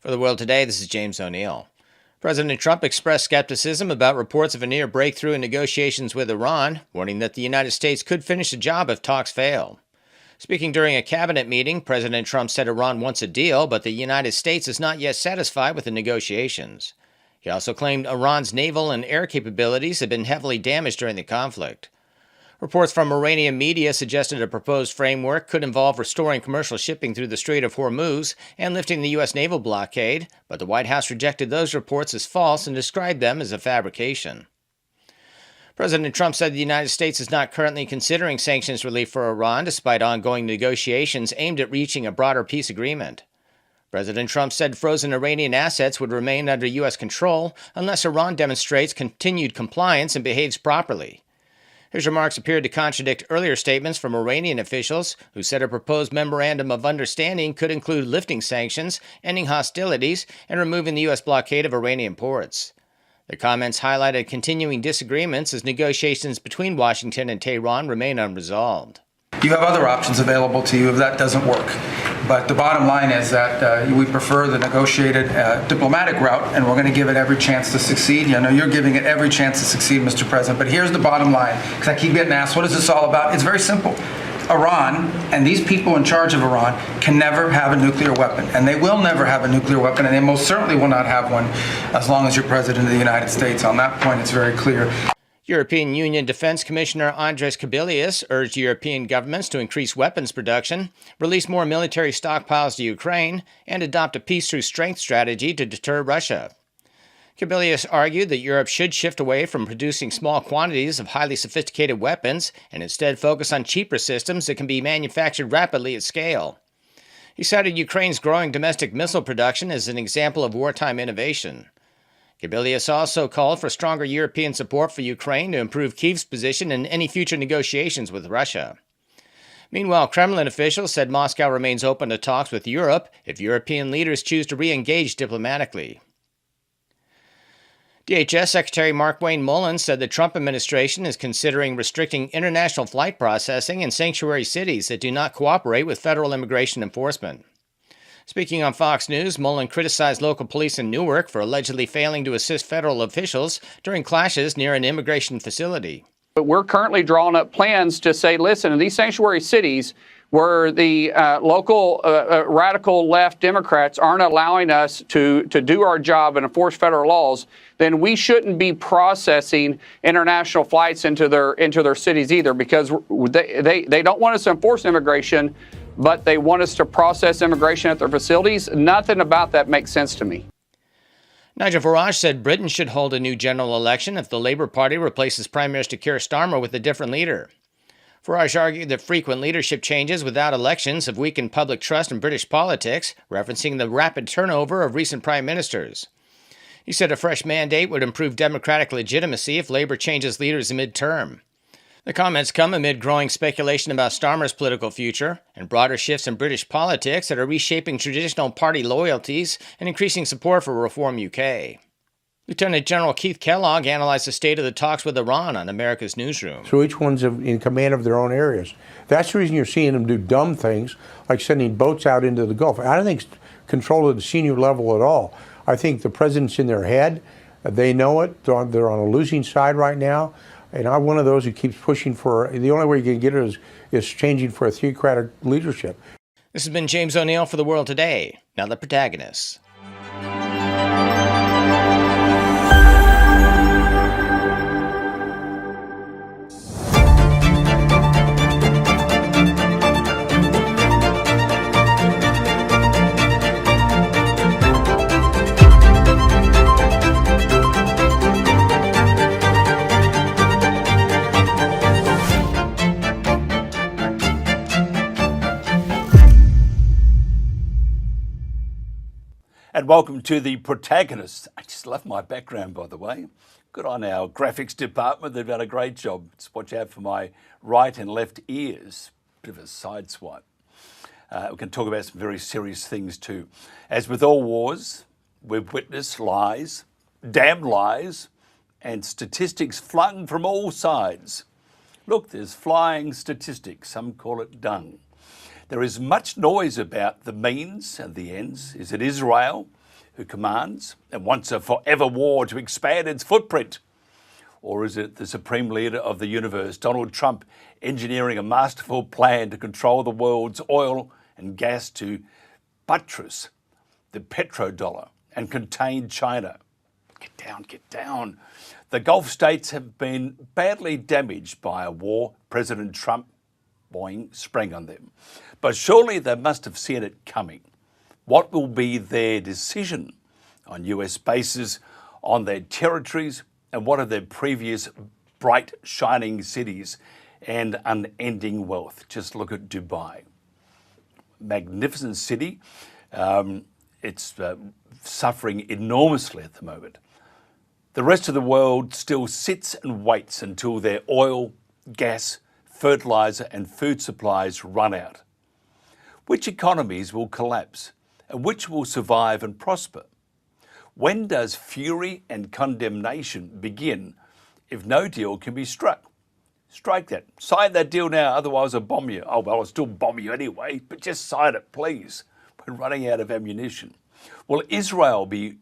For the World Today, this is James O'Neill. President Trump expressed skepticism about reports of a near breakthrough in negotiations with Iran, warning that the United States could finish the job if talks fail. Speaking during a cabinet meeting, President Trump said Iran wants a deal, but the United States is not yet satisfied with the negotiations. He also claimed Iran's naval and air capabilities had been heavily damaged during the conflict. Reports from Iranian media suggested a proposed framework could involve restoring commercial shipping through the Strait of Hormuz and lifting the U.S. naval blockade, but the White House rejected those reports as false and described them as a fabrication. President Trump said the United States is not currently considering sanctions relief for Iran, despite ongoing negotiations aimed at reaching a broader peace agreement. President Trump said frozen Iranian assets would remain under U.S. control unless Iran demonstrates continued compliance and behaves properly. His remarks appeared to contradict earlier statements from Iranian officials who said a proposed memorandum of understanding could include lifting sanctions, ending hostilities, and removing the U.S. blockade of Iranian ports. The comments highlighted continuing disagreements as negotiations between Washington and Tehran remain unresolved. You have other options available to you if that doesn't work. But the bottom line is that we prefer the negotiated diplomatic route, and we're going to give it every chance to succeed. I know you're giving it every chance to succeed, Mr. President, but here's the bottom line, because I keep getting asked, what is this all about? It's very simple. Iran and these people in charge of Iran can never have a nuclear weapon, and they will never have a nuclear weapon, and they most certainly will not have one as long as you're President of the United States. On that point, it's very clear. European Union Defense Commissioner Andris Kubilius urged European governments to increase weapons production, release more military stockpiles to Ukraine, and adopt a peace-through-strength strategy to deter Russia. Kubilius argued that Europe should shift away from producing small quantities of highly sophisticated weapons and instead focus on cheaper systems that can be manufactured rapidly at scale. He cited Ukraine's growing domestic missile production as an example of wartime innovation. Kubilius also called for stronger European support for Ukraine to improve Kyiv's position in any future negotiations with Russia. Meanwhile, Kremlin officials said Moscow remains open to talks with Europe if European leaders choose to re-engage diplomatically. DHS Secretary Markwayne Mullin said the Trump administration is considering restricting international flight processing in sanctuary cities that do not cooperate with federal immigration enforcement. Speaking on Fox News, Mullin criticized local police in Newark for allegedly failing to assist federal officials during clashes near an immigration facility. But we're currently drawing up plans to say, listen, in these sanctuary cities where the local radical left Democrats aren't allowing us to do our job and enforce federal laws, then we shouldn't be processing international flights into their cities either, because they don't want us to enforce immigration, but they want us to process immigration at their facilities. Nothing about that makes sense to me. Nigel Farage said Britain should hold a new general election if the Labour Party replaces Prime Minister Keir Starmer with a different leader. Farage argued that frequent leadership changes without elections have weakened public trust in British politics, referencing the rapid turnover of recent prime ministers. He said a fresh mandate would improve democratic legitimacy if Labour changes leaders mid-term. The comments come amid growing speculation about Starmer's political future and broader shifts in British politics that are reshaping traditional party loyalties and increasing support for Reform UK. Lieutenant General Keith Kellogg analyzed the state of the talks with Iran on America's Newsroom. So each one's in command of their own areas. That's the reason you're seeing them do dumb things like sending boats out into the Gulf. I don't think it's control at the senior level at all. I think the president's in their head. They know it. They're on a losing side right now. And I'm one of those who keeps pushing for, the only way you can get it is changing for a theocratic leadership. This has been James O'Neill for The World Today. Now the protagonists. And welcome to The Protagonists. I just love my background, by the way. Good on our graphics department. They've done a great job. Just watch out for my right and left ears. Bit of a side swipe. We can talk about some very serious things too. As with all wars, we've witnessed lies, damn lies, and statistics flung from all sides. Look, there's flying statistics. Some call it dung. There is much noise about the means and the ends. Is it Israel? who commands and wants a forever war to expand its footprint? Or is it the supreme leader of the universe, Donald Trump, engineering a masterful plan to control the world's oil and gas to buttress the petrodollar and contain China? Get down, get down. The Gulf states have been badly damaged by a war President Trump, boing, sprang on them. But surely they must have seen it coming. What will be their decision on US bases, on their territories, and what are their previous bright, shining cities and unending wealth? Just look at Dubai. Magnificent city. It's suffering enormously at the moment. The rest of the world still sits and waits until their oil, gas, fertiliser and food supplies run out. Which economies will collapse and which will survive and prosper? When does fury and condemnation begin if no deal can be struck? Strike that. Sign that deal now, otherwise I'll bomb you. Oh, well, I'll still bomb you anyway, but just sign it, please. We're running out of ammunition. Will Israel be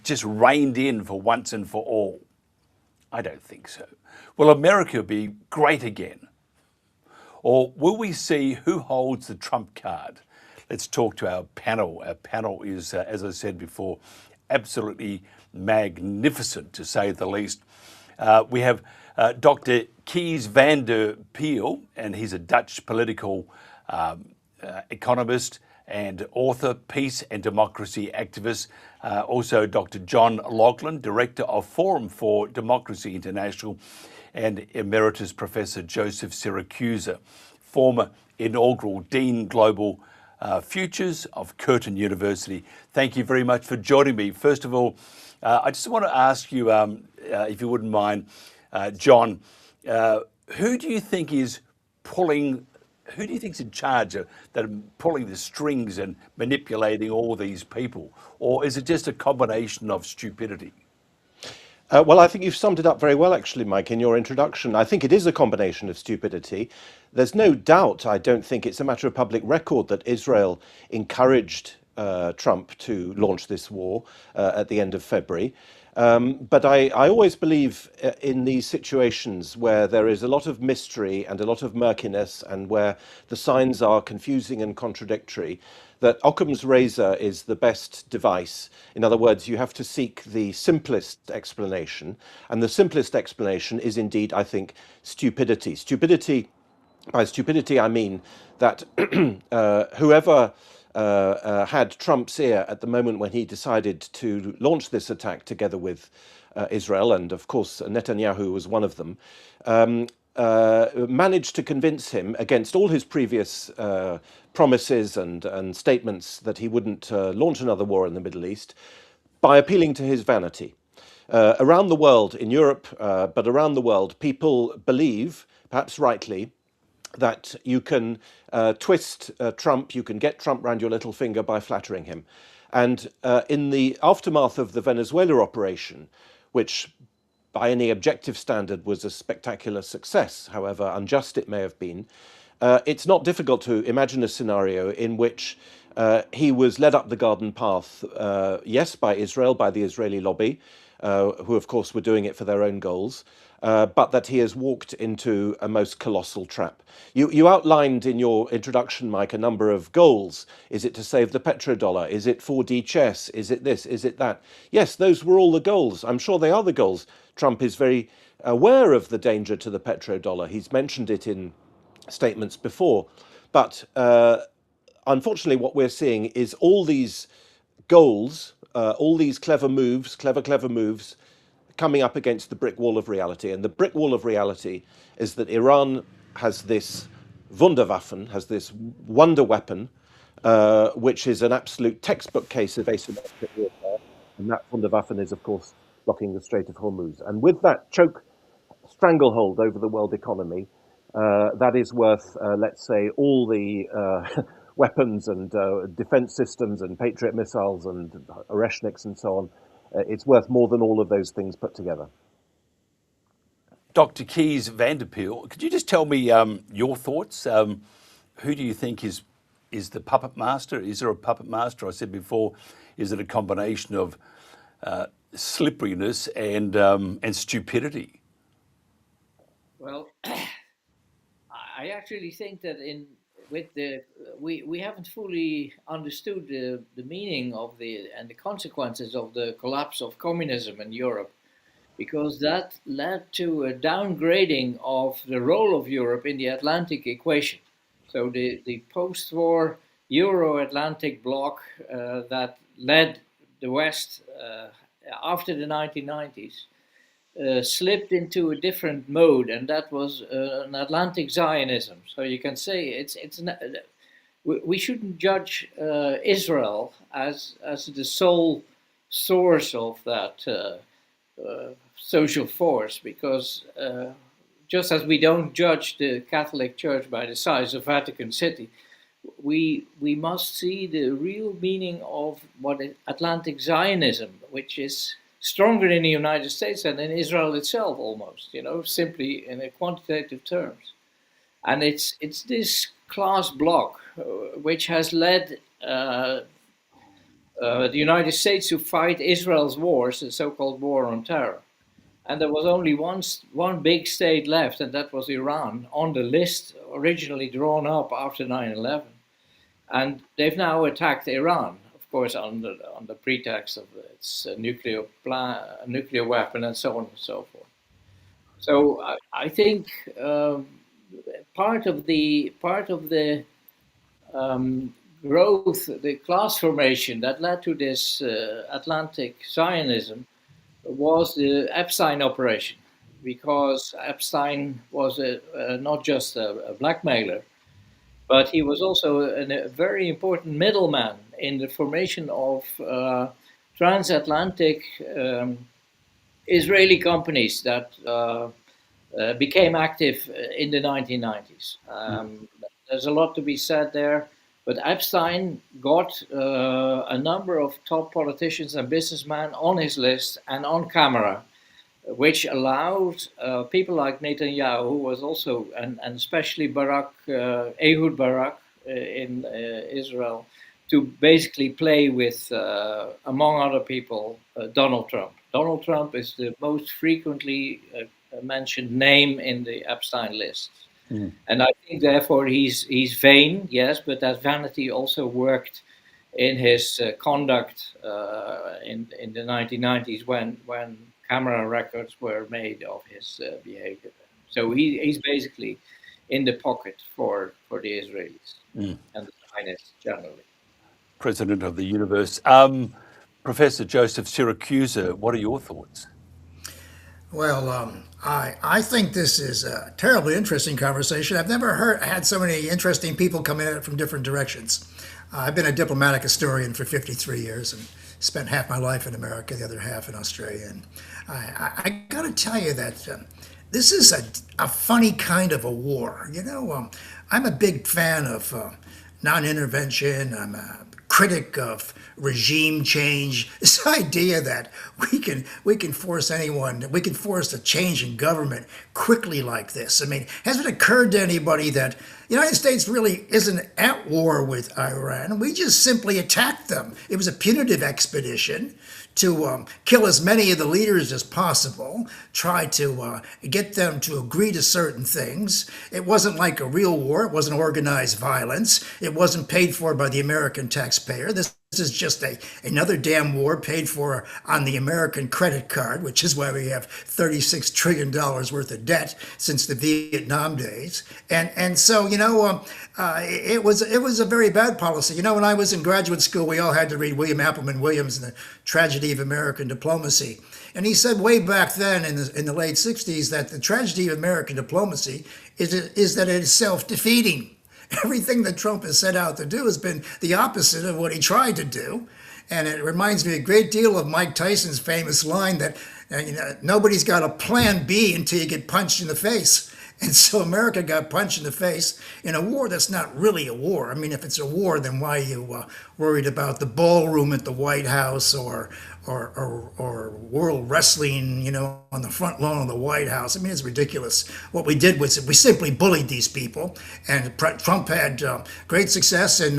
just reined in for once and for all? I don't think so. Will America be great again? Or will we see who holds the trump card? Let's talk to our panel. Our panel is, as I said before, absolutely magnificent, to say the least. We have Dr. Kees van der Peel, and he's a Dutch political economist and author, peace and democracy activist. Also Dr. John Laughlin, Director of Forum for Democracy International, and Emeritus Professor Joseph Siracusa, former inaugural Dean Global Futures of Curtin University. Thank you very much for joining me. First of all, I just want to ask you, if you wouldn't mind, John, who do you think is pulling, who do you think's in charge that are pulling the strings and manipulating all these people? Or is it just a combination of stupidity? Well, I think you've summed it up very well, actually, Mike, in your introduction. I think it is a combination of stupidity. There's no doubt, I don't think it's a matter of public record, that Israel encouraged Trump to launch this war at the end of February. But I always believe in these situations where there is a lot of mystery and a lot of murkiness and where the signs are confusing and contradictory, that Occam's razor is the best device. In other words, you have to seek the simplest explanation. And the simplest explanation is indeed, I think, stupidity. By stupidity, I mean that whoever had Trump's ear at the moment when he decided to launch this attack together with Israel, and of course Netanyahu was one of them, managed to convince him, against all his previous promises and statements, that he wouldn't launch another war in the Middle East, by appealing to his vanity. Around the world, in Europe, but around the world, people believe, perhaps rightly, that you can twist Trump, you can get Trump round your little finger by flattering him. And in the aftermath of the Venezuela operation, which by any objective standard was a spectacular success, however unjust it may have been, it's not difficult to imagine a scenario in which he was led up the garden path, yes, by Israel, by the Israeli lobby, who of course were doing it for their own goals, but that he has walked into a most colossal trap. You outlined in your introduction, Mike, a number of goals. Is it to save the petrodollar? Is it 4D chess? Is it this? Is it that? Yes, those were all the goals. I'm sure they are the goals. Trump is very aware of the danger to the petrodollar. He's mentioned it in statements before. But unfortunately, what we're seeing is all these goals, all these clever moves, clever moves, coming up against the brick wall of reality. And the brick wall of reality is that Iran has this Wunderwaffen, has this wonder weapon, which is an absolute textbook case of asymmetric warfare. And that Wunderwaffen is, of course, blocking the Strait of Hormuz. And with that choke stranglehold over the world economy, that is worth, let's say, all the weapons and defense systems and Patriot missiles and Oreshniks and so on. It's worth more than all of those things put together. Dr. Kees van der Peel, could you just tell me your thoughts? Who do you think is is the puppet master? Is there a puppet master? I said before, is it a combination of slipperiness and stupidity? Well, I actually think that we haven't fully understood the meaning of and the consequences of the collapse of communism in Europe, because that led to a downgrading of the role of Europe in the Atlantic equation. So the post-war Euro-Atlantic bloc that led the West after the 1990s slipped into a different mode, and that was an Atlantic Zionism. So you can say we shouldn't judge Israel as the sole source of that social force, because just as we don't judge the Catholic Church by the size of Vatican City, we must see the real meaning of what is Atlantic Zionism, which is stronger in the United States than in Israel itself, almost, simply in a quantitative terms. And it's this class bloc which has led the United States to fight Israel's wars, the so-called war on terror. And there was only one big state left, and that was Iran, on the list originally drawn up after 9/11. And they've now attacked Iran, of course, on the pretext of its nuclear weapon and so on and so forth. So I think part of the growth, the class formation that led to this Atlantic Zionism was the Epstein operation, because Epstein was not just a blackmailer, but he was also a very important middleman in the formation of transatlantic Israeli companies that became active in the 1990s. There's a lot to be said there, but Epstein got a number of top politicians and businessmen on his list and on camera, which allowed people like Netanyahu, who was also, and especially Ehud Barak in Israel, to basically play with, among other people, Donald Trump. Donald Trump is the most frequently mentioned name in the Epstein list. And I think, therefore, he's vain, yes, but that vanity also worked in his conduct in the 1990s when camera records were made of his behavior. So he's basically in the pocket for the Israelis and the Zionists generally. President of the universe. Professor Joseph Siracusa, what are your thoughts? Well, I think this is a terribly interesting conversation. I've never had so many interesting people come in from different directions. I've been a diplomatic historian for 53 years and spent half my life in America, the other half in Australia. And I got to tell you that this is a funny kind of a war. I'm a big fan of non-intervention. I'm a critic of regime change. This idea that we can force a change in government quickly like this. I mean, has it occurred to anybody that the United States really isn't at war with Iran? We just simply attacked them. It was a punitive expedition to kill as many of the leaders as possible, try to get them to agree to certain things. It wasn't like a real war. It wasn't organized violence. It wasn't paid for by the American taxpayer. This is just another damn war paid for on the American credit card, which is why we have $36 trillion worth of debt since the Vietnam days. And so, it was a very bad policy. When I was in graduate school, we all had to read William Appleman Williams and the Tragedy of American Diplomacy. And he said way back then in the late 60s that the tragedy of American diplomacy is that it is self-defeating. Everything that Trump has set out to do has been the opposite of what he tried to do. And it reminds me a great deal of Mike Tyson's famous line that nobody's got a plan B until you get punched in the face. And so America got punched in the face in a war that's not really a war. I mean, if it's a war, then why are you worried about the ballroom at the White House or world wrestling, on the front lawn of the White House? I mean, it's ridiculous. What we did was we simply bullied these people, and Trump had great success in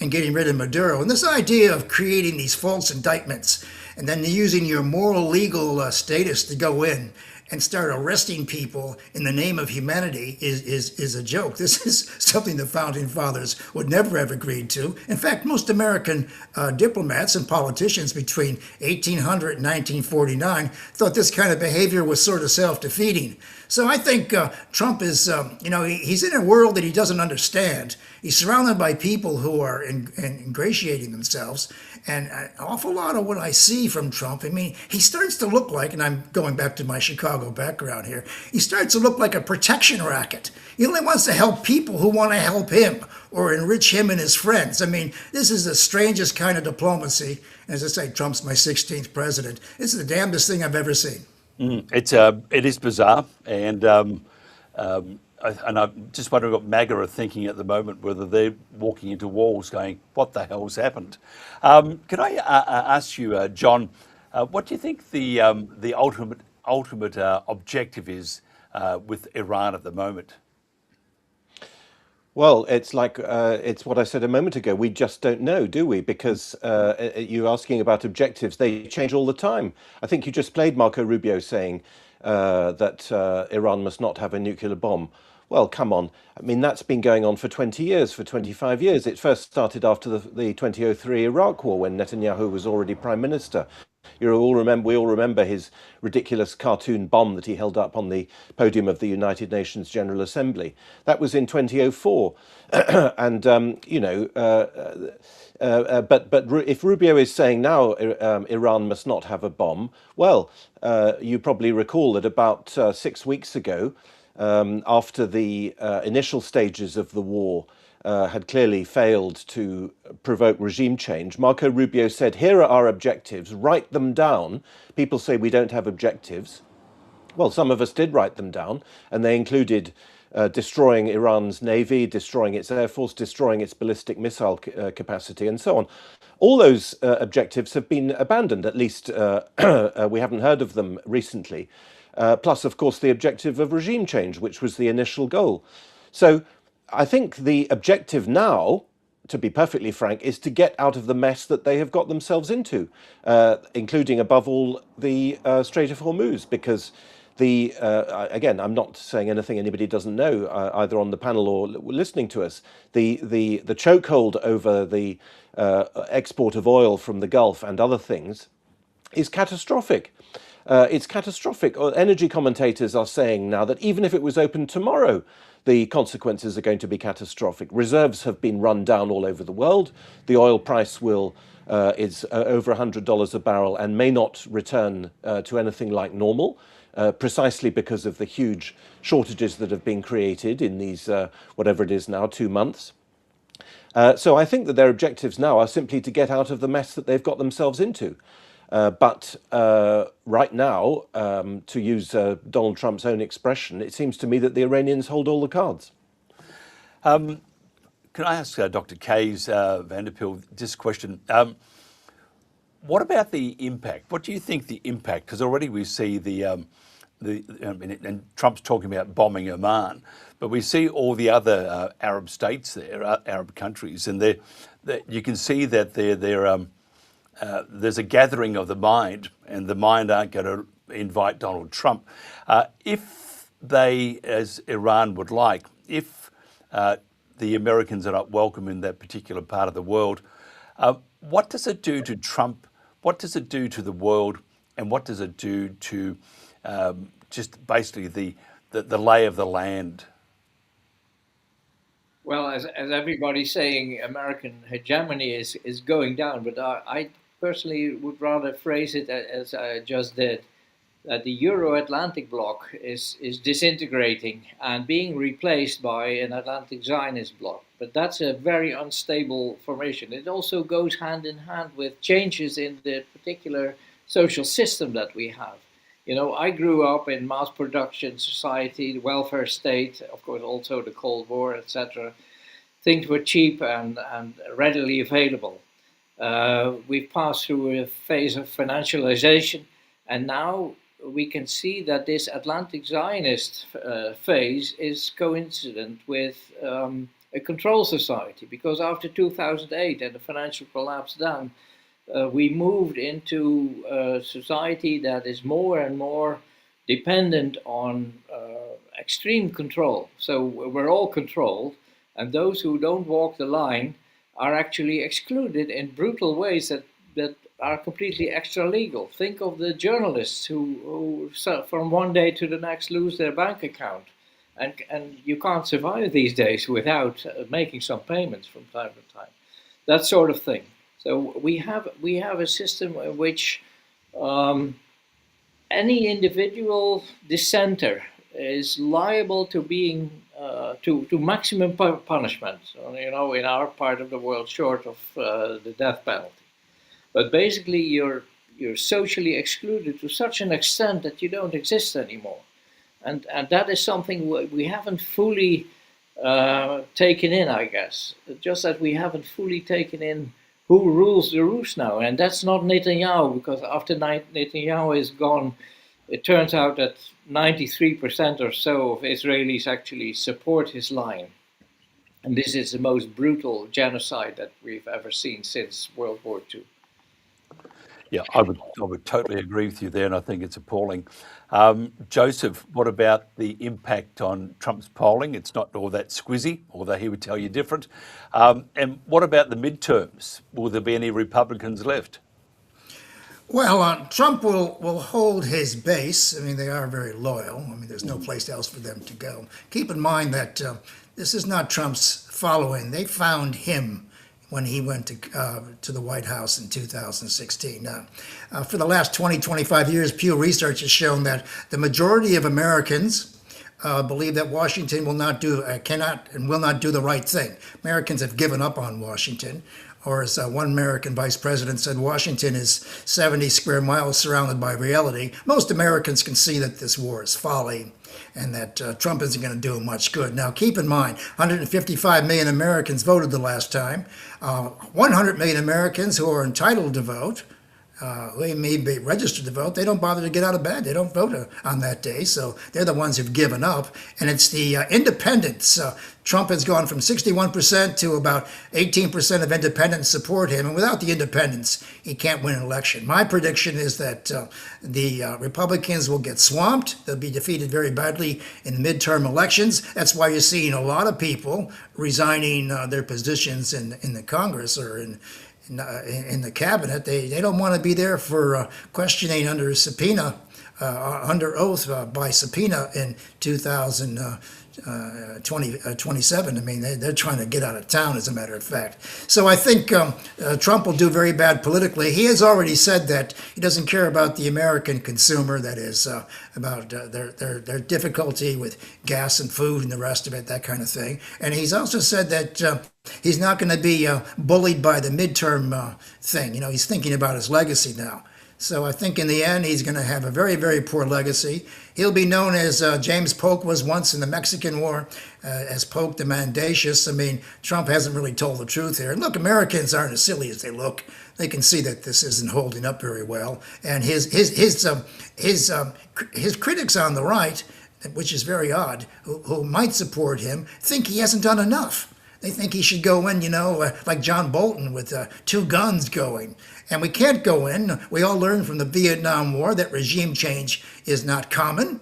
getting rid of Maduro. And this idea of creating these false indictments and then using your moral legal status to go in and start arresting people in the name of humanity is a joke. This is something the founding fathers would never have agreed to. In fact, most American diplomats and politicians between 1800 and 1949 thought this kind of behavior was sort of self-defeating. So I think Trump is, he's in a world that he doesn't understand. He's surrounded by people who are ingratiating themselves. And an awful lot of what I see from Trump, I mean, he starts to look like, and I'm going back to my Chicago background here, he starts to look like a protection racket. He only wants to help people who want to help him or enrich him and his friends. I mean, this is the strangest kind of diplomacy. As I say, Trump's my 16th president. This is the damnedest thing I've ever seen. It is bizarre, and I'm just wondering what MAGA are thinking at the moment, whether they're walking into walls going, what the hell's happened? Can I ask you, John, what do you think the ultimate objective is with Iran at the moment? Well, it's like it's what I said a moment ago. We just don't know, do we? Because you're asking about objectives. They change all the time. I think you just played Marco Rubio saying that Iran must not have a nuclear bomb. Well, come on. I mean, that's been going on for 20 years, for 25 years. It first started after the 2003 Iraq war when Netanyahu was already prime minister. We all remember his ridiculous cartoon bomb that he held up on the podium of the United Nations General Assembly. That was in 2004. And, but if Rubio is saying now Iran must not have a bomb, well, you probably recall that about 6 weeks ago, after the initial stages of the war had clearly failed to provoke regime change, Marco Rubio said, here are our objectives, write them down. People say we don't have objectives. Well, some of us did write them down, and they included destroying Iran's navy, destroying its air force, destroying its ballistic missile capacity, and so on. All those objectives have been abandoned, at least we haven't heard of them recently. Plus, of course, the objective of regime change, which was the initial goal. So I think the objective now, to be perfectly frank, is to get out of the mess that they have got themselves into, including, above all, the Strait of Hormuz, because again, I'm not saying anything anybody doesn't know, either on the panel or listening to us. The chokehold over the export of oil from the Gulf and other things is catastrophic. It's catastrophic. Energy commentators are saying now that even if it was open tomorrow, the consequences are going to be catastrophic. Reserves have been run down all over the world. The oil price is over $100 a barrel and may not return to anything like normal, precisely because of the huge shortages that have been created in these, whatever it is now, 2 months. So I think that their objectives now are simply to get out of the mess that they've got themselves into. But right now, to use Donald Trump's own expression, it seems to me that the Iranians hold all the cards. Can I ask Dr. Kays Vanderpeel this question? What about the impact? What do you think the impact? Because already we see and Trump's talking about bombing Oman, but we see all the other Arab states there, Arab countries, and you can see that there's a gathering of the mind, and the mind aren't going to invite Donald Trump. If they, as Iran would like, if the Americans are not welcome in that particular part of the world, what does it do to Trump? What does it do to the world? And what does it do to just basically the lay of the land? Well, as everybody's saying, American hegemony is going down, but I personally would rather phrase it as I just did, that the Euro-Atlantic bloc is disintegrating and being replaced by an Atlantic Zionist bloc. But that's a very unstable formation. It also goes hand in hand with changes in the particular social system that we have. You know, I grew up in mass production society, the welfare state, of course, also the Cold War, etc. Things were cheap and readily available. We've passed through a phase of financialization, and now we can see that this Atlantic Zionist phase is coincident with a control society, because after 2008 and the financial collapse then, we moved into a society that is more and more dependent on extreme control. So we're all controlled, and those who don't walk the line are actually excluded in brutal ways that are completely extra legal. Think of the journalists who from one day to the next lose their bank account. And you can't survive these days without making some payments from time to time. That sort of thing. So we have a system in which any individual dissenter is liable to being to maximum punishment. You know, in our part of the world, short of the death penalty. But basically, you're socially excluded to such an extent that you don't exist anymore, and that is something we haven't fully taken in, I guess. Just that we haven't fully taken in who rules the roost now, and that's not Netanyahu, because after Netanyahu is gone, it turns out that 93% or so of Israelis actually support his line. And this is the most brutal genocide that we've ever seen since World War II. Yeah, I would totally agree with you there, and I think it's appalling. Joseph, what about the impact on Trump's polling? It's not all that squizzy, although he would tell you different. And what about the midterms? Will there be any Republicans left? Well, Trump will hold his base. I mean, they are very loyal. I mean, there's no place else for them to go. Keep in mind that this is not Trump's following. They found him when he went to the White House in 2016. For the last 20, 25 years, Pew Research has shown that the majority of Americans believe that Washington cannot and will not do the right thing. Americans have given up on Washington. Or as one American vice president said, Washington is 70 square miles surrounded by reality. Most Americans can see that this war is folly and that Trump isn't going to do much good. Now, keep in mind, 155 million Americans voted the last time. 100 million Americans who are entitled to vote, they may be registered to vote. They don't bother to get out of bed. They don't vote on that day. So they're the ones who've given up. And it's the independents. Trump has gone from 61% to about 18% of independents support him. And without the independents, he can't win an election. My prediction is that the Republicans will get swamped. They'll be defeated very badly in midterm elections. That's why you're seeing a lot of people resigning their positions in the Congress or in the cabinet. They don't want to be there for questioning under subpoena, under oath by subpoena in 2027. I mean, they're trying to get out of town, as a matter of fact. So I think Trump will do very bad politically. He has already said that he doesn't care about the American consumer, that is, about their difficulty with gas and food and the rest of it, that kind of thing. And he's also said that he's not going to be bullied by the midterm thing. You know, he's thinking about his legacy now. So I think in the end, he's going to have a very, very poor legacy. He'll be known as James Polk was once in the Mexican War, as Polk the Mendacious. I mean, Trump hasn't really told the truth here. And look, Americans aren't as silly as they look. They can see that this isn't holding up very well. And his critics on the right, which is very odd, who might support him, think he hasn't done enough. They think he should go in, you know, like John Bolton with 2 guns going. And we can't go in. We all learned from the Vietnam War that regime change is not common.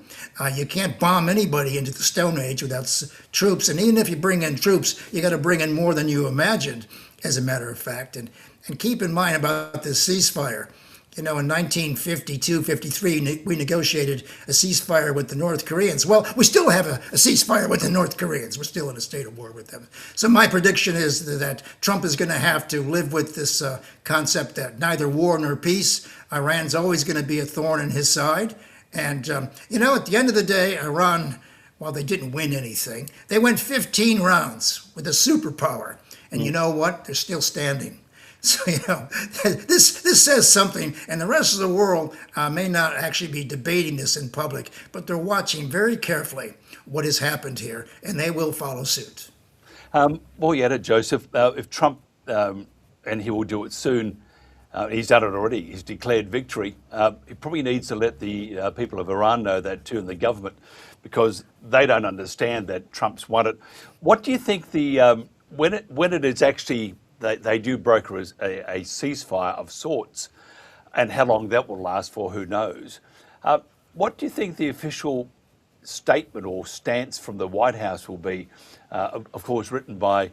You can't bomb anybody into the Stone Age without troops. And even if you bring in troops, you got to bring in more than you imagined, as a matter of fact. And keep in mind about this ceasefire. You know, in 1952-53, we negotiated a ceasefire with the North Koreans. Well, we still have a ceasefire with the North Koreans. We're still in a state of war with them. So my prediction is that Trump is going to have to live with this concept that neither war nor peace. Iran's always going to be a thorn in his side. And, you know, at the end of the day, Iran, while they didn't win anything, they went 15 rounds with a superpower. And you know what? They're still standing. So, this says something, and the rest of the world may not actually be debating this in public, but they're watching very carefully what has happened here, and they will follow suit. Well, you had it, Joseph. If Trump, and he will do it soon, he's done it already, he's declared victory, he probably needs to let the people of Iran know that too, and the government, because they don't understand that Trump's won it. What do you think when it is actually, they do broker a ceasefire of sorts, and how long that will last for, who knows? What do you think the official statement or stance from the White House will be, of course written by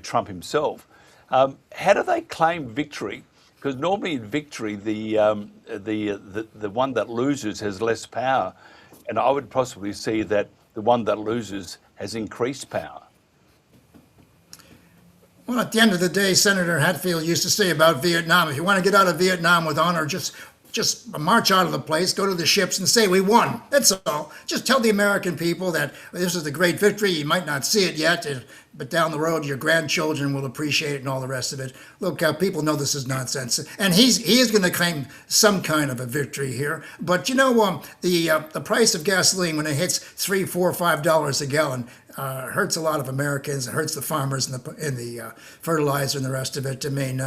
Trump himself? How do they claim victory? Because normally in victory, the one that loses has less power, and I would possibly see that the one that loses has increased power. Well, at the end of the day, Senator Hatfield used to say about Vietnam, if you want to get out of Vietnam with honor, just march out of the place, go to the ships and say, we won. That's all. Just tell the American people that this is a great victory. You might not see it yet, but down the road, your grandchildren will appreciate it and all the rest of it. Look, people know this is nonsense. And he is going to claim some kind of a victory here. But, the price of gasoline, when it hits $3, $4, $5 a gallon, hurts a lot of Americans. It hurts the farmers and the fertilizer and the rest of it. I mean,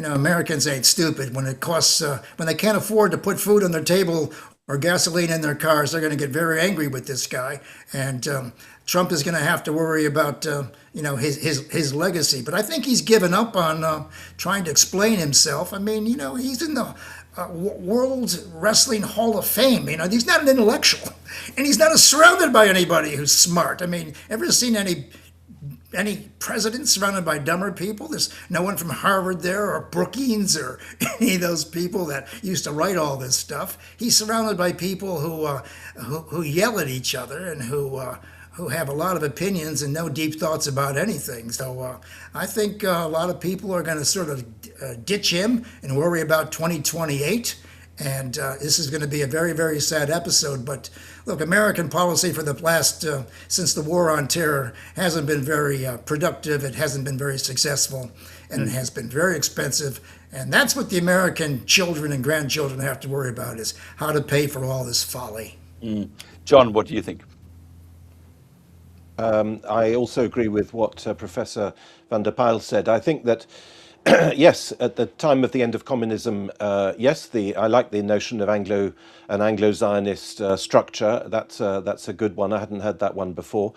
Americans ain't stupid. When it costs, when they can't afford to put food on their table or gasoline in their cars, they're going to get very angry with this guy. And Trump is going to have to worry about, his legacy. But I think he's given up on trying to explain himself. I mean, he's in the World Wrestling Hall of Fame. He's not an intellectual, and he's not surrounded by anybody who's smart. I mean, ever seen any president surrounded by dumber people? There's no one from Harvard there, or Brookings, or any of those people that used to write all this stuff. He's surrounded by people who yell at each other and who have a lot of opinions and no deep thoughts about anything. So I think a lot of people are going to sort of ditch him and worry about 2028. And this is going to be a very, very sad episode. But look, American policy for the last, since the war on terror, hasn't been very productive. It hasn't been very successful, and it has been very expensive. And that's what the American children and grandchildren have to worry about, is how to pay for all this folly. John, what do you think? I also agree with what Professor van der Pijl said. I think that, yes, at the time of the end of communism, yes, I like the notion of an Anglo-Zionist structure. That's a good one. I hadn't heard that one before.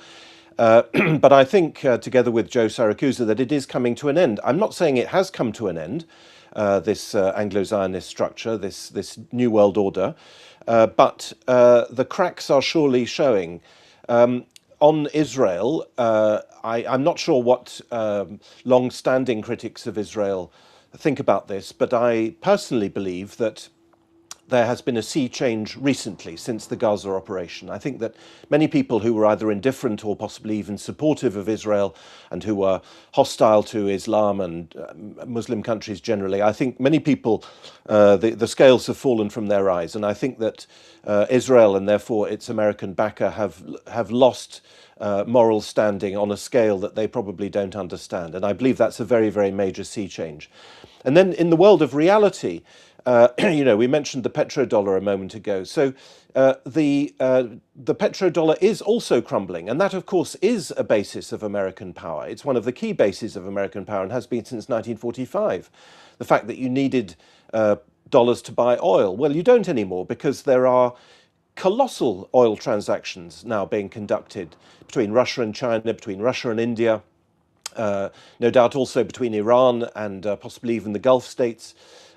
But I think, together with Joe Saracusa, that it is coming to an end. I'm not saying it has come to an end, this Anglo-Zionist structure, this New World Order, but the cracks are surely showing. On Israel, I'm not sure what long-standing critics of Israel think about this, but I personally believe that there has been a sea change recently since the Gaza operation. I think that many people who were either indifferent or possibly even supportive of Israel and who were hostile to Islam and Muslim countries generally, I think many people, the scales have fallen from their eyes. And I think that Israel and therefore its American backer have lost moral standing on a scale that they probably don't understand. And I believe that's a very, very major sea change. And then in the world of reality, we mentioned the petrodollar a moment ago. So the petrodollar is also crumbling. And that, of course, is a basis of American power. It's one of the key bases of American power and has been since 1945. The fact that you needed dollars to buy oil. Well, you don't anymore, because there are colossal oil transactions now being conducted between Russia and China, between Russia and India, no doubt also between Iran and possibly even the Gulf states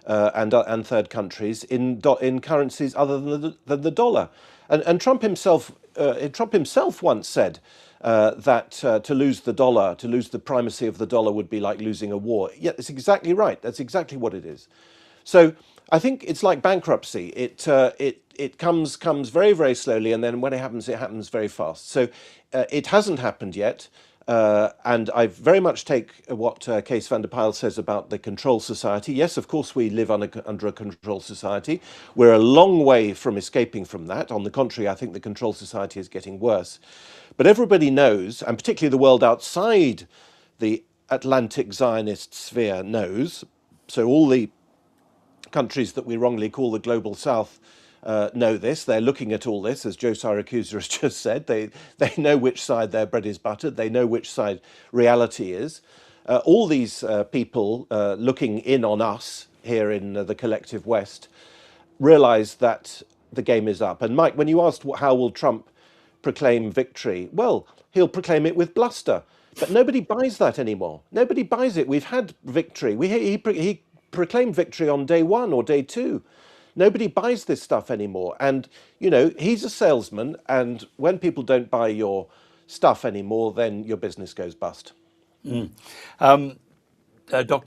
and third countries in currencies other than the dollar. And Trump himself once said that to lose the dollar, to lose the primacy of the dollar, would be like losing a war. Yeah, that's exactly right. That's exactly what it is. So I think it's like bankruptcy. It comes very, very slowly, and then when it happens very fast. So it hasn't happened yet. And I very much take what Kees van der Pijl says about the control society. Yes, of course, we live under a control society. We're a long way from escaping from that. On the contrary, I think the control society is getting worse. But everybody knows, and particularly the world outside the Atlantic Zionist sphere knows, So all the countries that we wrongly call the global south know this. They're looking at all this, as Joe Siracusa has just said. They know which side their bread is buttered. They know which side reality is. All these people looking in on us here in the collective West realise that the game is up. And Mike, when you asked how will Trump proclaim victory, well, he'll proclaim it with bluster. But nobody buys that anymore. Nobody buys it. We've had victory. He proclaimed victory on day one or day two. Nobody buys this stuff anymore. And, you know, he's a salesman. And when people don't buy your stuff anymore, then your business goes bust. Dr.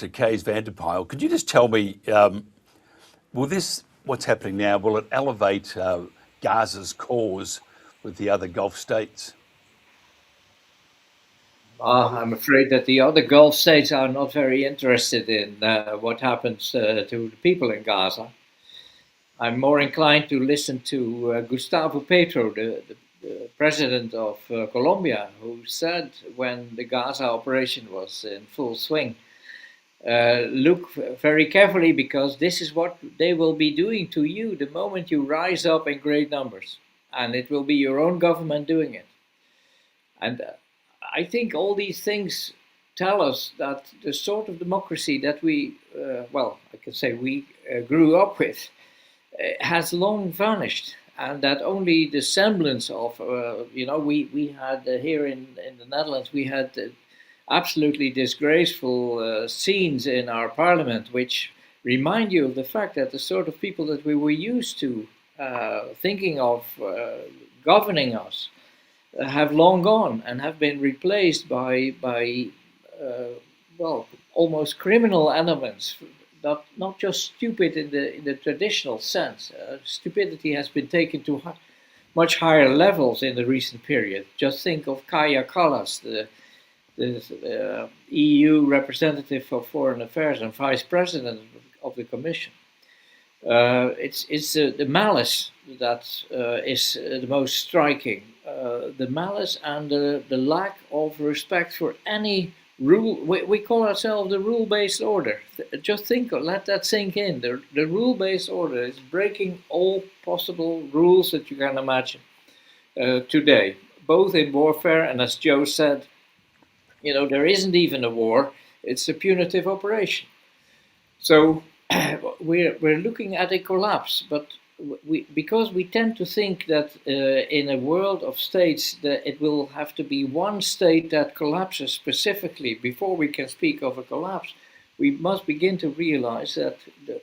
Kees van der Pijl, could you just tell me, will this, what's happening now, will it elevate Gaza's cause with the other Gulf states? I'm afraid that the other Gulf states are not very interested in what happens to the people in Gaza. I'm more inclined to listen to Gustavo Petro, the president of Colombia, who said when the Gaza operation was in full swing, look very carefully, because this is what they will be doing to you the moment you rise up in great numbers. And it will be your own government doing it. And I think all these things tell us that the sort of democracy that we, I can say we grew up with, has long vanished. And that only the semblance of, we had here in the Netherlands, we had absolutely disgraceful scenes in our parliament, which remind you of the fact that the sort of people that we were used to thinking of governing us have long gone and have been replaced by almost criminal elements. Not just stupid in the traditional sense. Stupidity has been taken to much higher levels in the recent period. Just think of Kaja Kallas, the EU representative for foreign affairs and vice president of the Commission. It's the malice that is the most striking. The malice and the lack of respect for any rule. We call ourselves the rule-based order. Just think, let that sink in. The rule-based order is breaking all possible rules that you can imagine today, both in warfare and, as Joe said, there isn't even a war. It's a punitive operation. So we're looking at a collapse, but because we tend to think that in a world of states that it will have to be one state that collapses specifically before we can speak of a collapse, we must begin to realize that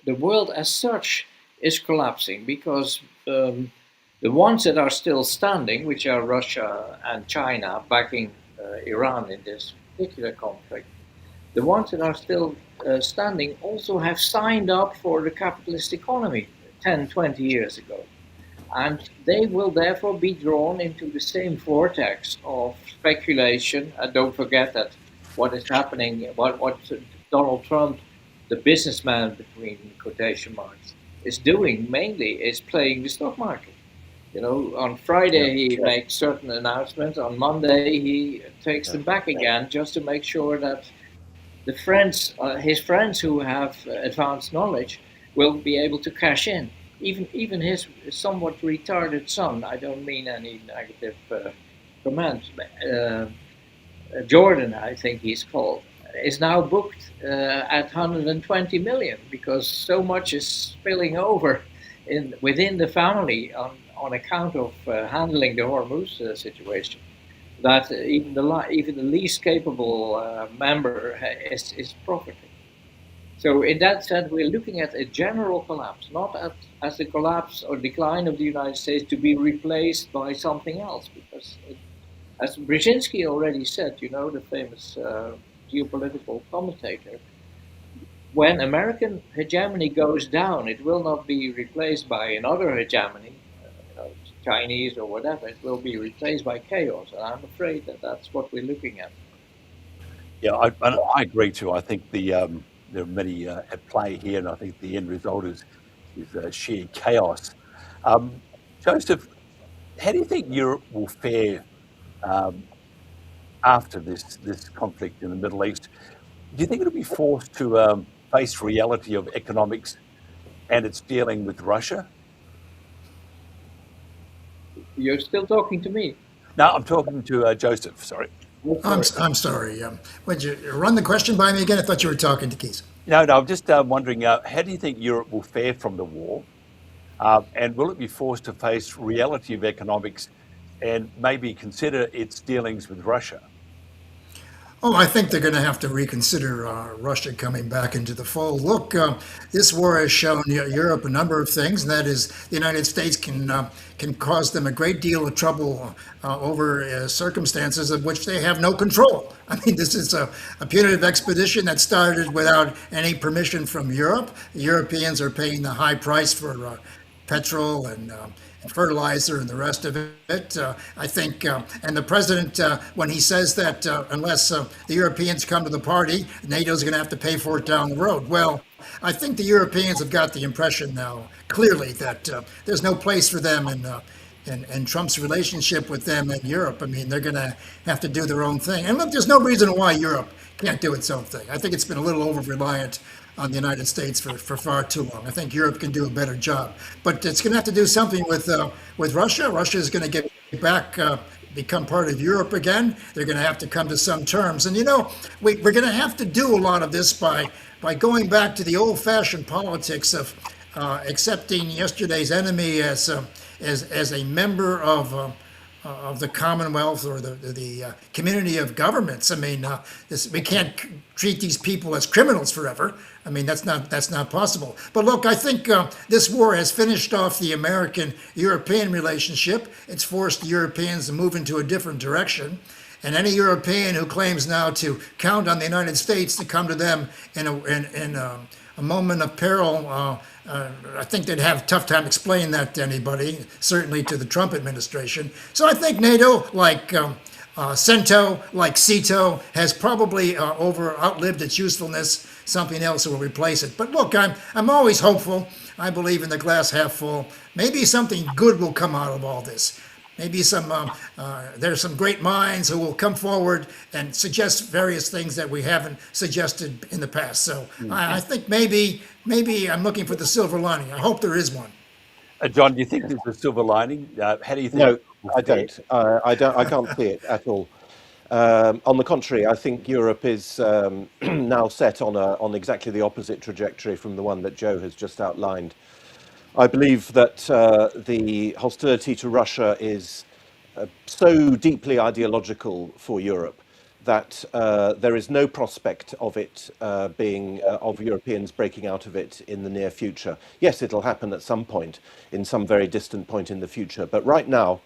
the world as such is collapsing, because the ones that are still standing, which are Russia and China backing Iran in this particular conflict, the ones that are still standing also have signed up for the capitalist economy 10, 20 years ago. And they will therefore be drawn into the same vortex of speculation. And don't forget that what is happening, what Donald Trump, the businessman between quotation marks, is doing mainly is playing the stock market. On Friday he makes certain announcements. On Monday he takes them back again, just to make sure that the friends, his friends who have advanced knowledge, will be able to cash in. Even his somewhat retarded son, I don't mean any negative comments, Jordan, I think he's called, is now booked at 120 million, because so much is spilling over within the family on account of handling the Hormuz situation, that even the least capable member is profiting. So in that sense, we're looking at a general collapse, not as the collapse or decline of the United States to be replaced by something else. Because, as Brzezinski already said, the famous geopolitical commentator, when American hegemony goes down, it will not be replaced by another hegemony, Chinese or whatever. It will be replaced by chaos. And I'm afraid that that's what we're looking at. Yeah, I agree too. I think there are many at play here, and I think the end result is sheer chaos. Joseph, how do you think Europe will fare after this conflict in the Middle East? Do you think it'll be forced to face reality of economics and its dealing with Russia? You're still talking to me. No, I'm talking to Joseph, sorry. I'm sorry. Would you run the question by me again? I thought you were talking to Keith. No, I'm just wondering, how do you think Europe will fare from the war? And will it be forced to face reality of economics and maybe consider its dealings with Russia? Oh, I think they're going to have to reconsider Russia coming back into the fold. Look, this war has shown Europe a number of things, and that is the United States can cause them a great deal of trouble over circumstances of which they have no control. I mean, this is a punitive expedition that started without any permission from Europe. The Europeans are paying the high price for petrol and fertilizer and the rest of it. I think, and the president, when he says that unless the Europeans come to the party, NATO's going to have to pay for it down the road. Well, I think the Europeans have got the impression now, clearly, that there's no place for them in Trump's relationship with them in Europe. I mean, they're going to have to do their own thing. And look, there's no reason why Europe can't do its own thing. I think it's been a little over-reliant on the United States for far too long. I think Europe can do a better job, but it's going to have to do something with Russia. Russia is going to get back, become part of Europe again. They're going to have to come to some terms, and we're going to have to do a lot of this by going back to the old-fashioned politics of accepting yesterday's enemy as a member of the Commonwealth or the community of governments. I mean, we can't treat these people as criminals forever. I mean, that's not possible. But look, I think this war has finished off the American-European relationship. It's forced the Europeans to move into a different direction. And any European who claims now to count on the United States to come to them in a moment of peril, I think they'd have a tough time explaining that to anybody, certainly to the Trump administration. So I think NATO, like CENTO, like CETO, has probably outlived its usefulness. Something else will replace it. But look, I'm always hopeful. I believe in the glass half full. Maybe something good will come out of all this. Maybe there's some great minds who will come forward and suggest various things that we haven't suggested in the past. So I think maybe I'm looking for the silver lining. I hope there is one. John, do you think there's a silver lining? How do you think? No, I don't. I can't see it at all. On the contrary, I think Europe is now set on exactly the opposite trajectory from the one that Joe has just outlined. I believe that the hostility to Russia is so deeply ideological for Europe that there is no prospect of it of Europeans breaking out of it in the near future. Yes, it'll happen at some point, in some very distant point in the future. But right now,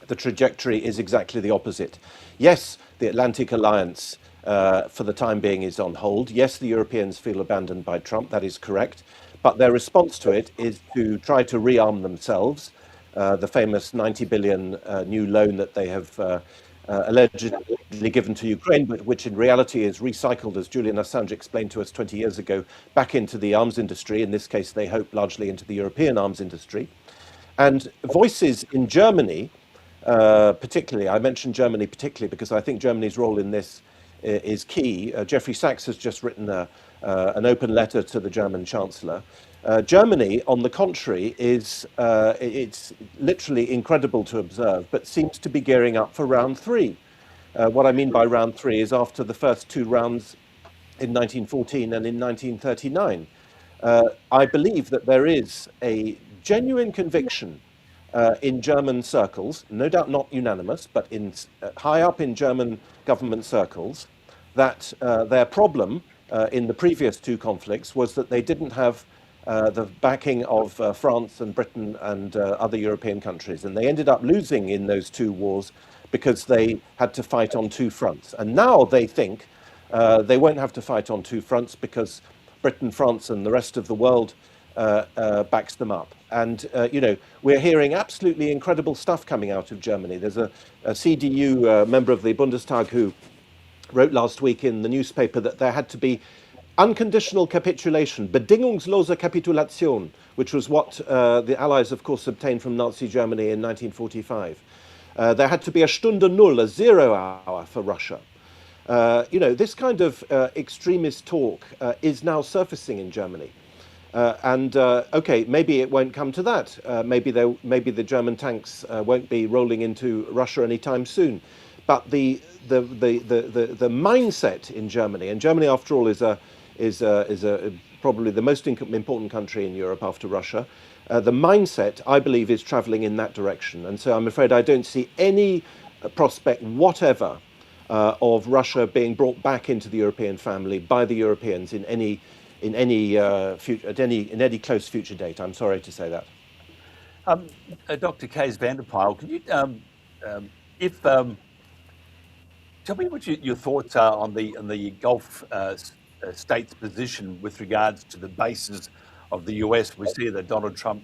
the trajectory is exactly the opposite. Yes, the Atlantic Alliance, for the time being, is on hold. Yes, the Europeans feel abandoned by Trump. That is correct. But their response to it is to try to rearm themselves. The famous 90 billion new loan that they have allegedly given to Ukraine, but which in reality is recycled, as Julian Assange explained to us 20 years ago, back into the arms industry. In this case, they hope largely into the European arms industry. And voices in Germany, particularly, I mentioned Germany particularly because I think Germany's role in this is key. Jeffrey Sachs has just written an open letter to the German Chancellor. Germany, on the contrary, it's literally incredible to observe, but seems to be gearing up for round three. What I mean by round three is after the first two rounds in 1914 and in 1939. I believe that there is a genuine conviction in German circles, no doubt not unanimous, but high up in German government circles, that their problem in the previous two conflicts was that they didn't have the backing of France and Britain and other European countries. And they ended up losing in those two wars because they had to fight on two fronts. And now they think they won't have to fight on two fronts because Britain, France and the rest of the world backs them up. And, we're hearing absolutely incredible stuff coming out of Germany. There's a CDU member of the Bundestag who wrote last week in the newspaper that there had to be unconditional capitulation, bedingungslose Kapitulation, which was what the Allies, of course, obtained from Nazi Germany in 1945. There had to be a Stunde Null, a 0 hour for Russia. This kind of extremist talk is now surfacing in Germany. Okay, maybe it won't come to that. Maybe the German tanks won't be rolling into Russia anytime soon. But the mindset in Germany, and Germany, after all, is probably the most important country in Europe after Russia. The mindset, I believe, is travelling in that direction, and so I'm afraid I don't see any prospect whatever of Russia being brought back into the European family by the Europeans in any close future date. I'm sorry to say that. Dr. Kees van der Pijl, can you tell me what your thoughts are on the Gulf states' position with regards to the bases of the US? We see that Donald Trump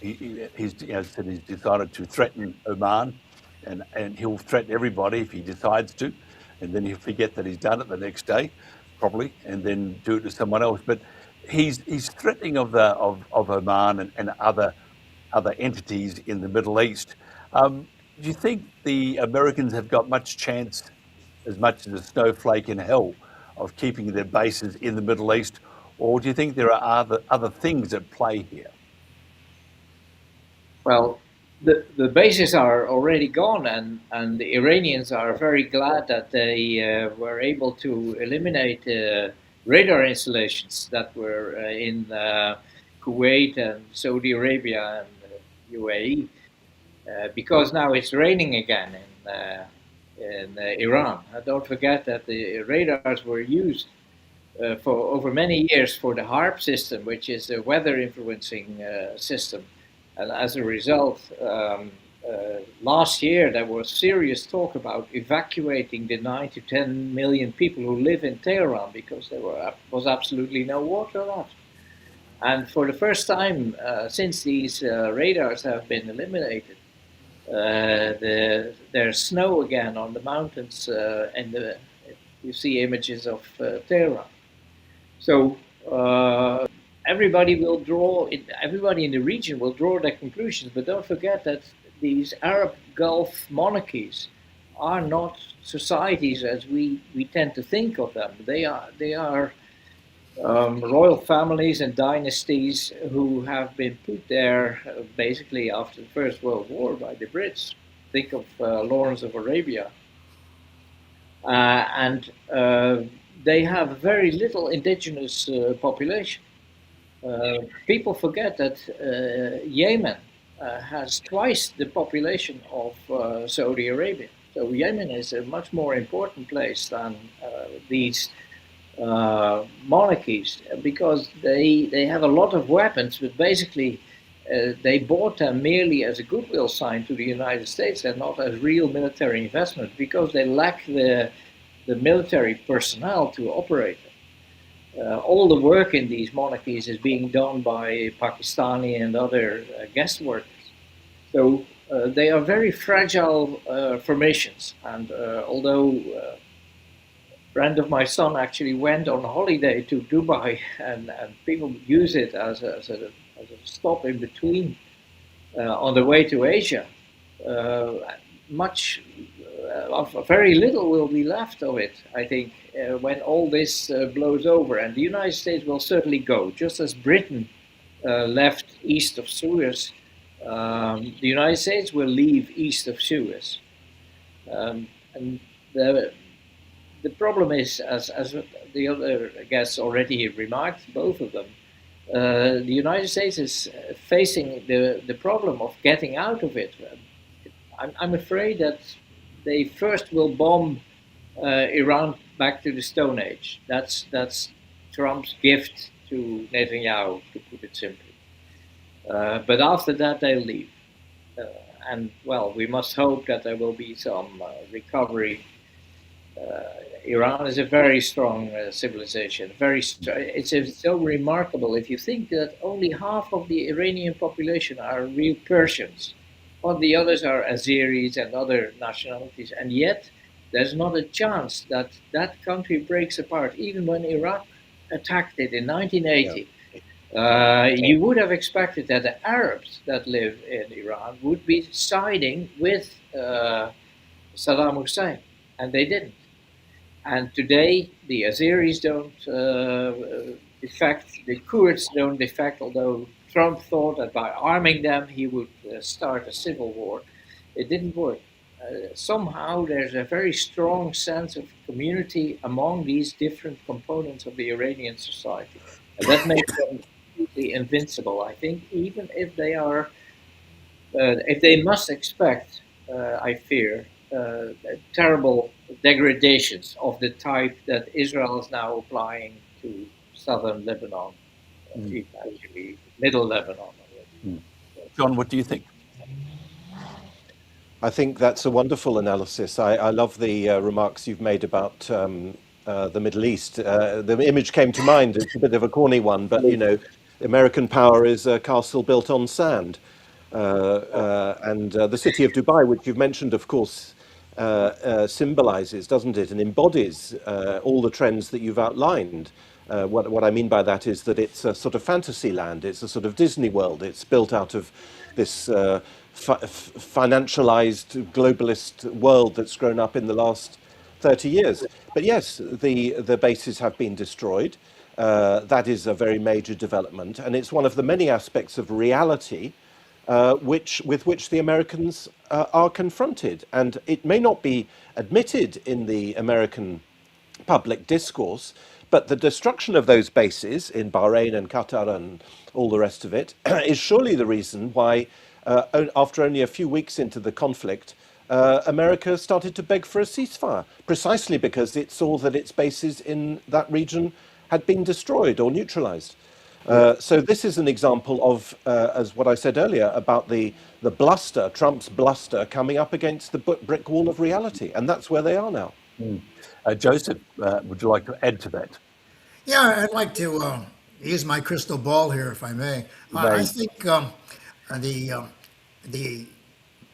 he's said he's decided to threaten Oman, and he'll threaten everybody if he decides to, and then he'll forget that he's done it the next day, probably, and then do it to someone else. But he's threatening of Oman and other entities in the Middle East. Do you think the Americans have got much chance, as much as a snowflake in hell, of keeping their bases in the Middle East, or do you think there are other things at play here? Well, the bases are already gone, and the Iranians are very glad that they were able to eliminate radar installations that were in Kuwait and Saudi Arabia and UAE, because now it's raining again in Iran. Don't forget that the radars were used for over many years for the HARP system, which is a weather influencing system. And as a result, last year there was serious talk about evacuating the 9 to 10 million people who live in Tehran because there was absolutely no water left. And for the first time since these radars have been eliminated, there's snow again on the mountains, and you see images of Tehran. So everybody in the region will draw their conclusions, but don't forget that these Arab Gulf monarchies are not societies as we tend to think of them. They are royal families and dynasties who have been put there basically after the First World War by the Brits. Think of Lawrence of Arabia. And they have very little indigenous population. People forget that Yemen has twice the population of Saudi Arabia. So Yemen is a much more important place than these monarchies because they have a lot of weapons, but basically they bought them merely as a goodwill sign to the United States and not as real military investment because they lack the military personnel to operate them. All the work in these monarchies is being done by Pakistani and other guest workers. So they are very fragile formations. And although a friend of my son actually went on holiday to Dubai, and people use it as a stop in between on the way to Asia, very little will be left of it, I think, when all this blows over. And the United States will certainly go, just as Britain left east of Suez. The United States will leave east of Suez. And the problem is, as the other guests already remarked, both of them, the United States is facing the problem of getting out of it. I'm afraid that they first will bomb Iran back to the Stone Age. That's Trump's gift to Netanyahu, to put it simply. But after that, they'll leave. And, well, we must hope that there will be some recovery. Iran is a very strong civilization. It's so remarkable if you think that only half of the Iranian population are real Persians. All the others are Azeris and other nationalities, and yet there's not a chance that that country breaks apart. Even when Iraq attacked it in 1980, you would have expected that the Arabs that live in Iran would be siding with Saddam Hussein, and they didn't. And today, the Azeris don't defect, the Kurds don't defect, although Trump thought that by arming them he would start a civil war. It didn't work. Somehow there's a very strong sense of community among these different components of the Iranian society. And that makes them completely invincible. I think even if they must expect, I fear, terrible degradations of the type that Israel is now applying to southern Lebanon, actually middle Lebanon. John, what do you think? I think that's a wonderful analysis. I love the remarks you've made about the Middle East. The image came to mind. It's a bit of a corny one, but American power is a castle built on sand. And the city of Dubai, which you've mentioned, of course, symbolizes, doesn't it, and embodies all the trends that you've outlined. What I mean by that is that it's a sort of fantasy land. It's a sort of Disney World. It's built out of this financialized globalist world that's grown up in the last 30 years. But yes, the bases have been destroyed. That is a very major development, and it's one of the many aspects of reality with which the Americans are confronted. And it may not be admitted in the American public discourse, but the destruction of those bases in Bahrain and Qatar and all the rest of it is surely the reason why, after only a few weeks into the conflict, America started to beg for a ceasefire, precisely because it saw that its bases in that region had been destroyed or neutralized. So this is an example of, as what I said earlier, about the bluster, Trump's bluster, coming up against the brick wall of reality. And that's where they are now. Joseph, would you like to add to that? Yeah, I'd like to use my crystal ball here, if I may. I think the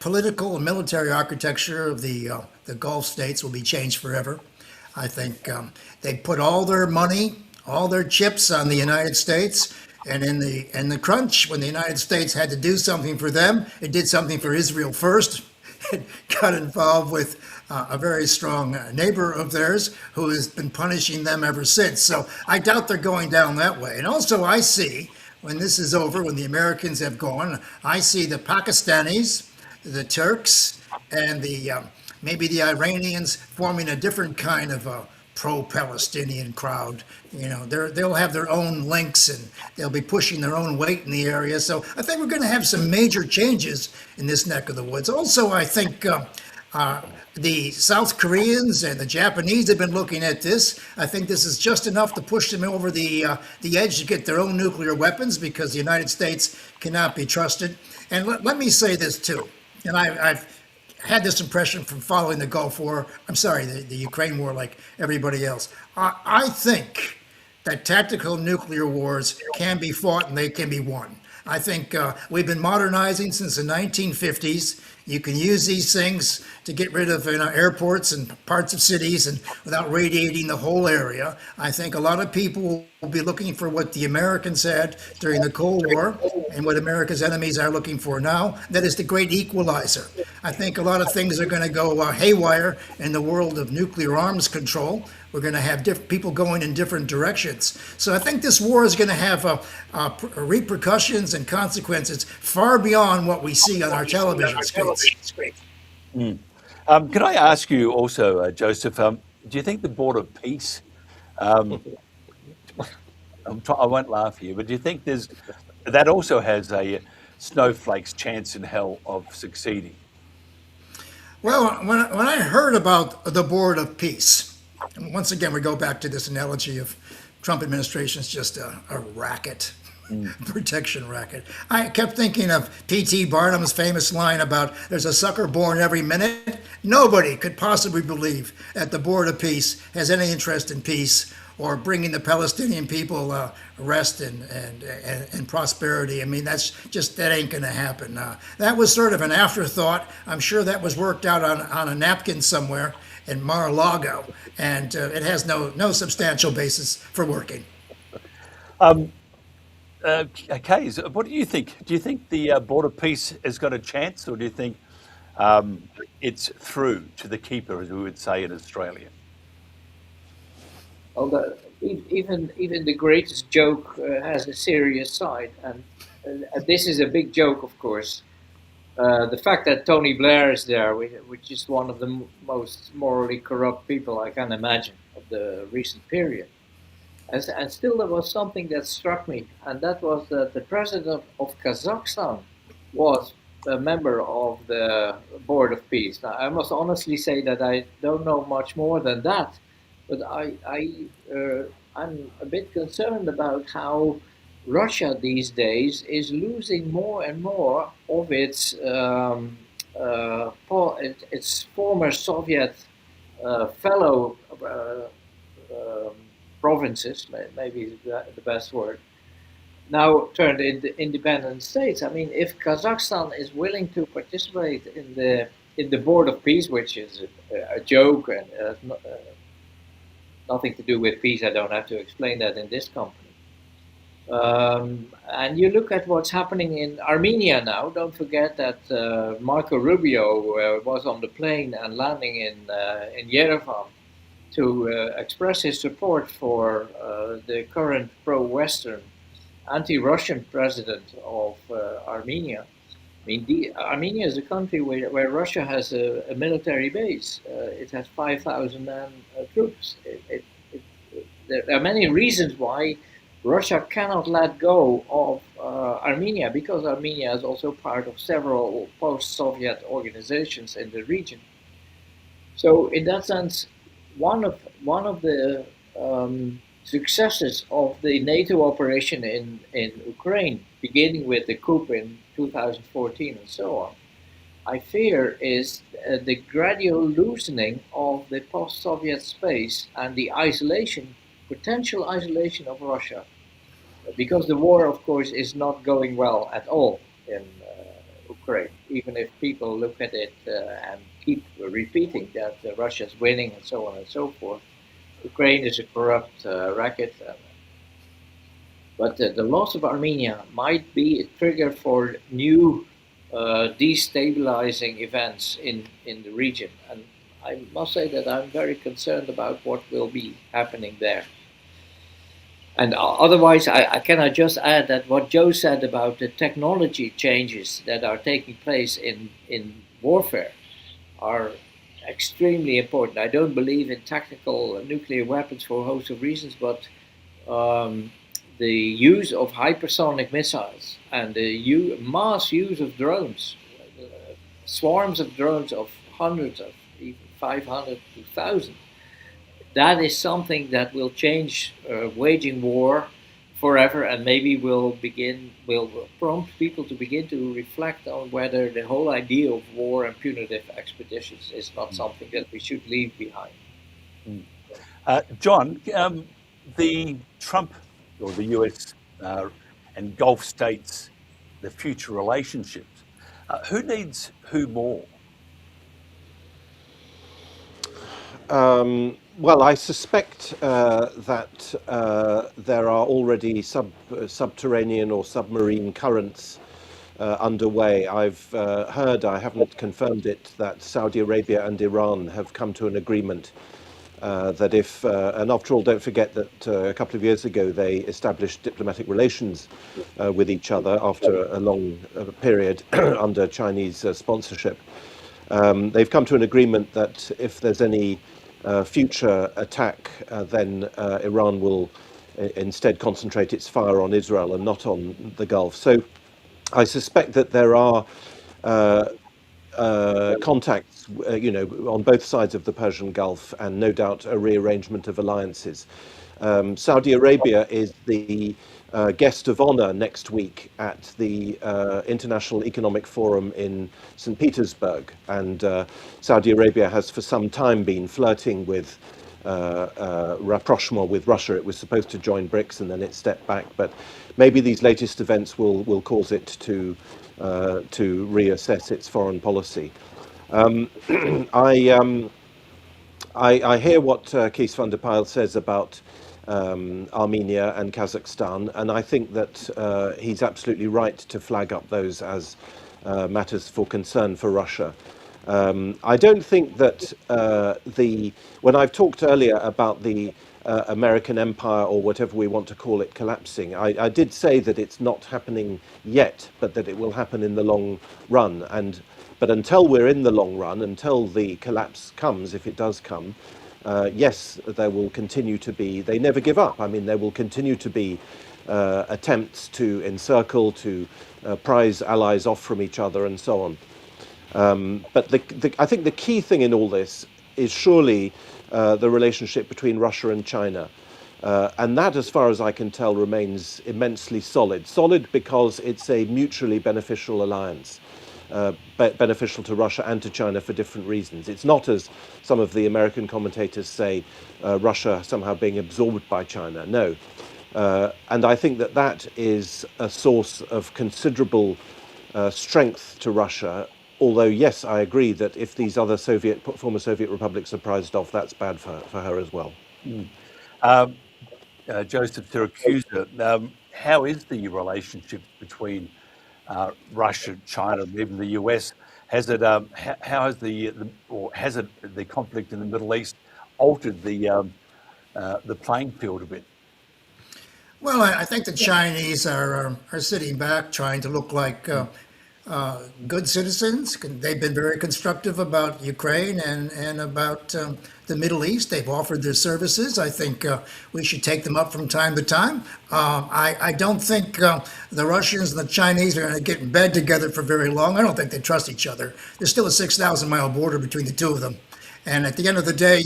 political and military architecture of the Gulf states will be changed forever. I think they put all their money, all their chips on the United States, and in the crunch, when the United States had to do something for them, it did something for Israel first. It got involved with a very strong neighbor of theirs who has been punishing them ever since. So I doubt they're going down that way. And also I see, when this is over, when the Americans have gone, I see the Pakistanis, the Turks, and maybe the Iranians forming a different kind of pro-Palestinian crowd. They'll have their own links and they'll be pushing their own weight in the area. So I think we're going to have some major changes in this neck of the woods. Also, I think the South Koreans and the Japanese have been looking at this. I think this is just enough to push them over the edge to get their own nuclear weapons, because the United States cannot be trusted. And let me say this too, and I've had this impression from following the Gulf War, the Ukraine war, like everybody else. I think that tactical nuclear wars can be fought and they can be won. I think we've been modernizing since the 1950s. You can use these things to get rid of airports and parts of cities and without radiating the whole area. I think a lot of people will be looking for what the Americans had during the Cold War and what America's enemies are looking for now. That is the great equalizer. I think a lot of things are going to go haywire in the world of nuclear arms control. We're going to have people going in different directions. So I think this war is going to have repercussions and consequences far beyond what we see on our television screens. Can I ask you also, Joseph, do you think the Board of Peace, I won't laugh here, but do you think that also has a snowflake's chance in hell of succeeding? Well, when I heard about the Board of Peace, and once again, we go back to this analogy of Trump administration is just a racket, protection racket. I kept thinking of P.T. Barnum's famous line about there's a sucker born every minute. Nobody could possibly believe that the Board of Peace has any interest in peace or bringing the Palestinian people rest and prosperity. I mean, that ain't going to happen. That was sort of an afterthought. I'm sure that was worked out on a napkin somewhere in Mar-a-Lago, and it has no substantial basis for working. Okay, so what do you think? Do you think the Board of Peace has got a chance, or do you think it's through to the keeper, as we would say in Australia? Although even the greatest joke has a serious side, and this is a big joke, of course. The fact that Tony Blair is there, which is one of the most morally corrupt people I can imagine of the recent period. And still, there was something that struck me, and that was that the president of Kazakhstan was a member of the Board of Peace. Now, I must honestly say that I don't know much more than that, but I'm a bit concerned about how Russia these days is losing more and more of its former Soviet fellow um, provinces, maybe the best word, now turned into independent states. I mean, if Kazakhstan is willing to participate in the Board of Peace, which is a joke and nothing to do with peace, I don't have to explain that in this company. And you look at what's happening in Armenia now. Don't forget that Marco Rubio was on the plane and landing in Yerevan to express his support for the current pro-Western, anti-Russian president of Armenia. I mean, Armenia is a country where Russia has a military base. It has 5,000 man troops. There are many reasons why Russia cannot let go of Armenia, because Armenia is also part of several post-Soviet organizations in the region. So, in that sense, one of the successes of the NATO operation in Ukraine, beginning with the coup in 2014 and so on, I fear is the gradual loosening of the post-Soviet space and the potential isolation of Russia, because the war, of course, is not going well at all in Ukraine, even if people look at it and keep repeating that Russia's winning and so on and so forth. Ukraine is a corrupt racket, but the loss of Armenia might be a trigger for new destabilizing events in the region. And I must say that I'm very concerned about what will be happening there. And otherwise, I cannot just add that what Joe said about the technology changes that are taking place in warfare are extremely important. I don't believe in tactical nuclear weapons for a host of reasons, but the use of hypersonic missiles and the mass use of drones, swarms of drones of hundreds of even 500 to 1,000, that is something that will change waging war forever, and maybe will prompt people to begin to reflect on whether the whole idea of war and punitive expeditions is not something that we should leave behind. John, the Trump or the US and Gulf states, the future relationships, who needs who more? Well, I suspect that there are already subterranean or submarine currents underway. I've heard, I haven't confirmed it, that Saudi Arabia and Iran have come to an agreement that if, and after all, don't forget that a couple of years ago they established diplomatic relations with each other after a long period under Chinese sponsorship. They've come to an agreement that if there's any future attack, then Iran will instead concentrate its fire on Israel and not on the Gulf. So I suspect that there are contacts, on both sides of the Persian Gulf, and no doubt a rearrangement of alliances. Saudi Arabia is the guest of honor next week at the International Economic Forum in St. Petersburg, and Saudi Arabia has for some time been flirting with rapprochement with Russia. It was supposed to join BRICS and then it stepped back, but maybe these latest events will cause it to reassess its foreign policy. I hear what Kees van der Pijl says about Armenia and Kazakhstan, and I think that he's absolutely right to flag up those as matters for concern for Russia. I don't think that when I've talked earlier about the American empire, or whatever we want to call it, collapsing. I did say that it's not happening yet, but that it will happen in the long run. But until we're in the long run, until the collapse comes, if it does come, yes, there will continue to be, they never give up. I mean, there will continue to be attempts to encircle, to prize allies off from each other, and so on. But I think the key thing in all this is surely the relationship between Russia and China. And that, as far as I can tell, remains immensely solid. Solid because it's a mutually beneficial alliance, beneficial to Russia and to China for different reasons. It's not, as some of the American commentators say, Russia somehow being absorbed by China. No. And I think that that is a source of considerable strength to Russia. Although, yes, I agree that if these other former Soviet republics are prized off, that's bad for her as well. Joseph Siracusa, how is the relationship between Russia, China, and even the US? Has it, how has the conflict in the Middle East altered the playing field a bit? Well, I think the Chinese are sitting back, trying to look like good citizens. They've been very constructive about Ukraine and about the Middle East. They've offered their services. I think we should take them up from time to time. I don't think the Russians and the Chinese are going to get in bed together for very long. I don't think they trust each other. There's still a 6,000-mile border between the two of them. And at the end of the day,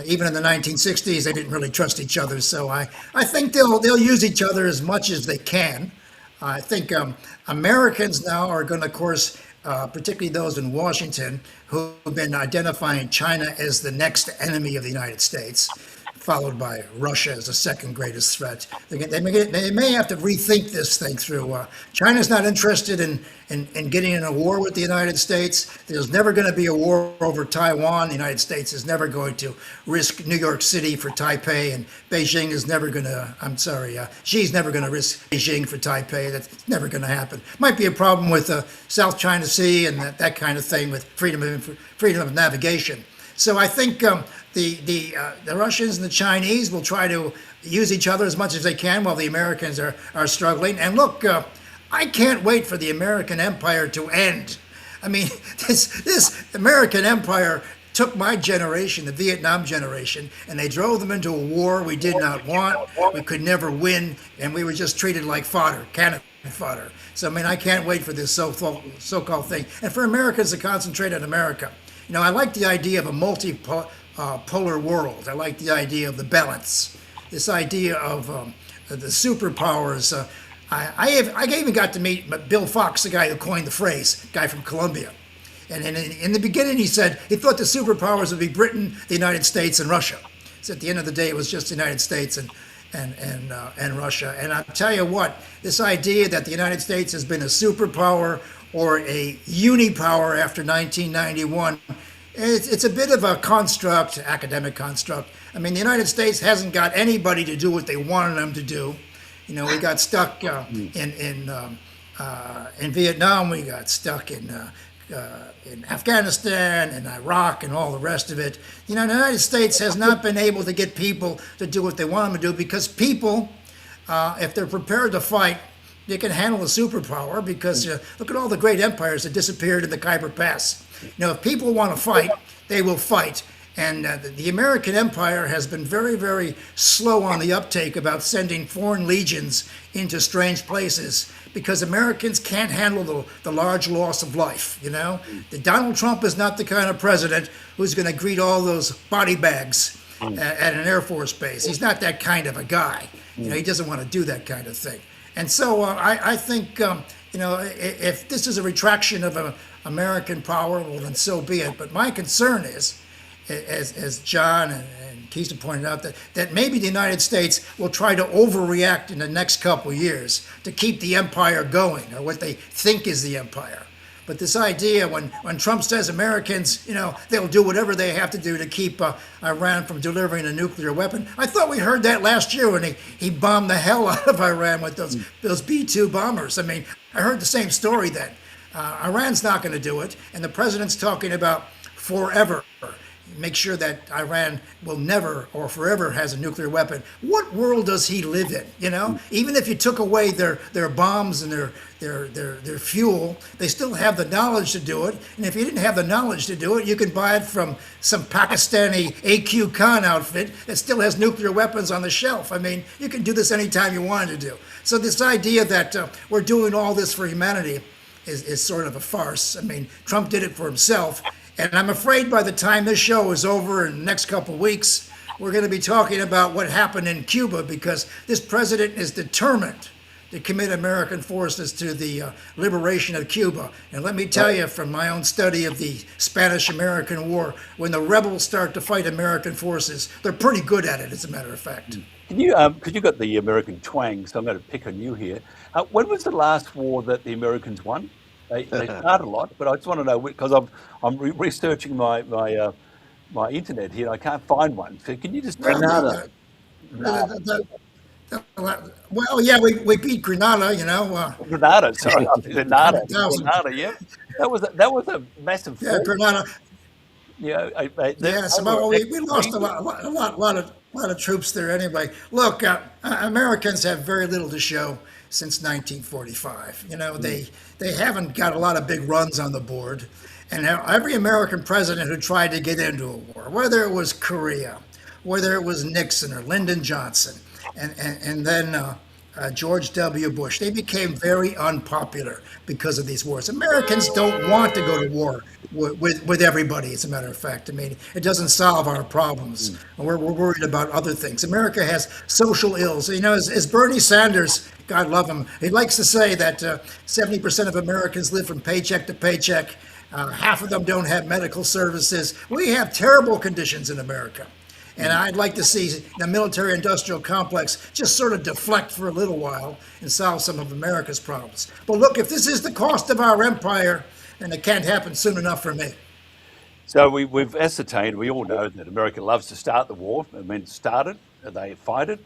even in the 1960s, they didn't really trust each other. So I think they'll use each other as much as they can. I think Americans now are going to, of course, particularly those in Washington, who've been identifying China as the next enemy of the United States, followed by Russia as the second greatest threat. They may have to rethink this thing through. China's not interested in getting in a war with the United States. There's never going to be a war over Taiwan. The United States is never going to risk New York City for Taipei, and Beijing is never going to, Xi's never going to risk Beijing for Taipei. That's never going to happen. Might be a problem with the South China Sea and that kind of thing with freedom of navigation. So I think the Russians and the Chinese will try to use each other as much as they can while the Americans are struggling. And look, I can't wait for the American empire to end. I mean, this American empire took my generation, the Vietnam generation, and they drove them into a war we did not want, we could never win, and we were just treated like fodder, cannon fodder. So, I mean, I can't wait for this so-called thing. And for Americans to concentrate on America. I like the idea of a multi-polar world. I like the idea of the balance. This idea of the superpowers. I even got to meet Bill Fox, the guy who coined the phrase, guy from Colombia. And in the beginning, he said he thought the superpowers would be Britain, the United States, and Russia. So at the end of the day, it was just the United States and Russia. And I'll tell you what, this idea that the United States has been a superpower or a unipower after 1991, it's a bit of a construct, academic construct. I mean, the United States hasn't got anybody to do what they wanted them to do. We got stuck in Vietnam, we got stuck in Afghanistan and Iraq and all the rest of it. The United States has not been able to get people to do what they want them to do because people, if they're prepared to fight, they can handle a superpower because look at all the great empires that disappeared in the Khyber Pass. If people want to fight, they will fight. And the American empire has been very, very slow on the uptake about sending foreign legions into strange places because Americans can't handle the large loss of life, Donald Trump is not the kind of president who's going to greet all those body bags at an Air Force base. He's not that kind of a guy. He doesn't want to do that kind of thing. And so I think, if this is a retraction of American power, well, then so be it. But my concern is, as John and Keisha pointed out, that maybe the United States will try to overreact in the next couple of years to keep the empire going, or what they think is the empire. But this idea, when Trump says Americans, they'll do whatever they have to do to keep Iran from delivering a nuclear weapon. I thought we heard that last year when he bombed the hell out of Iran with those B-2 bombers. I mean, I heard the same story then. Iran's not going to do it, and the president's talking about forever. make sure that Iran will never or forever has a nuclear weapon. What world does he live in? You know, even if you took away their bombs and their fuel, they still have the knowledge to do it. And if you didn't have the knowledge to do it, you can buy it from some Pakistani AQ Khan outfit that still has nuclear weapons on the shelf. I mean, you can do this anytime you wanted to do. So this idea that we're doing all this for humanity is sort of a farce. I mean, Trump did it for himself. And I'm afraid by the time this show is over in the next couple of weeks, we're going to be talking about what happened in Cuba, because this president is determined to commit American forces to the liberation of Cuba. And let me tell you from my own study of the Spanish-American War, when the rebels start to fight American forces, they're pretty good at it, as a matter of fact. Can you, because you got the American twang, so I'm going to pick on you here. When was the last war that the Americans won? They start a lot, but I just want to know, because I'm researching my internet here, and I can't find one. So can you just Grenada. Well, yeah, we beat Grenada, you know. Grenada, sorry, Grenada, yeah. That was a massive. Yeah, Grenada. Yeah, Yes, well, we lost a lot of troops there anyway. Look, Americans have very little to show since 1945. You know, they haven't got a lot of big runs on the board. And every American president who tried to get into a war, whether it was Korea, whether it was Nixon or Lyndon Johnson, and then George W. Bush, they became very unpopular because of these wars. Americans don't want to go to war with everybody, as a matter of fact. I mean, it doesn't solve our problems. We're worried about other things. America has social ills. You know, as Bernie Sanders, God love him, he likes to say that 70% of Americans live from paycheck to paycheck. Half of them don't have medical services. We have terrible conditions in America. And I'd like to see the military-industrial complex just sort of deflect for a little while and solve some of America's problems. But look, if this is the cost of our empire, then it can't happen soon enough for me. So we've ascertained, we all know that America loves to start the war. I mean, start it, they fight it.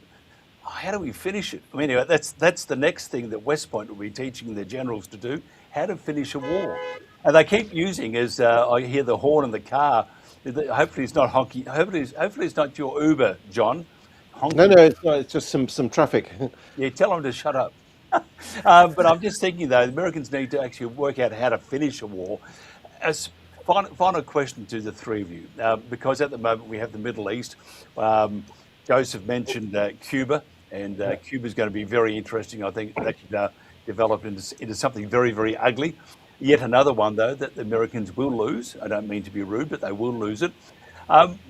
How do we finish it? I mean, anyway, that's the next thing that West Point will be teaching their generals to do, how to finish a war. And they keep using, as I hear the horn in the car, hopefully it's not honky. Hopefully it's not your Uber, John. Honky. No, it's not. It's just some traffic. Yeah, tell them to shut up. But I'm just thinking, though, the Americans need to actually work out how to finish a war. As final question to the three of you, because at the moment we have the Middle East. Joseph mentioned Cuba, and Cuba is going to be very interesting. I think that could develop into something very, very ugly. Yet another one, though, that the Americans will lose. I don't mean to be rude, but they will lose it.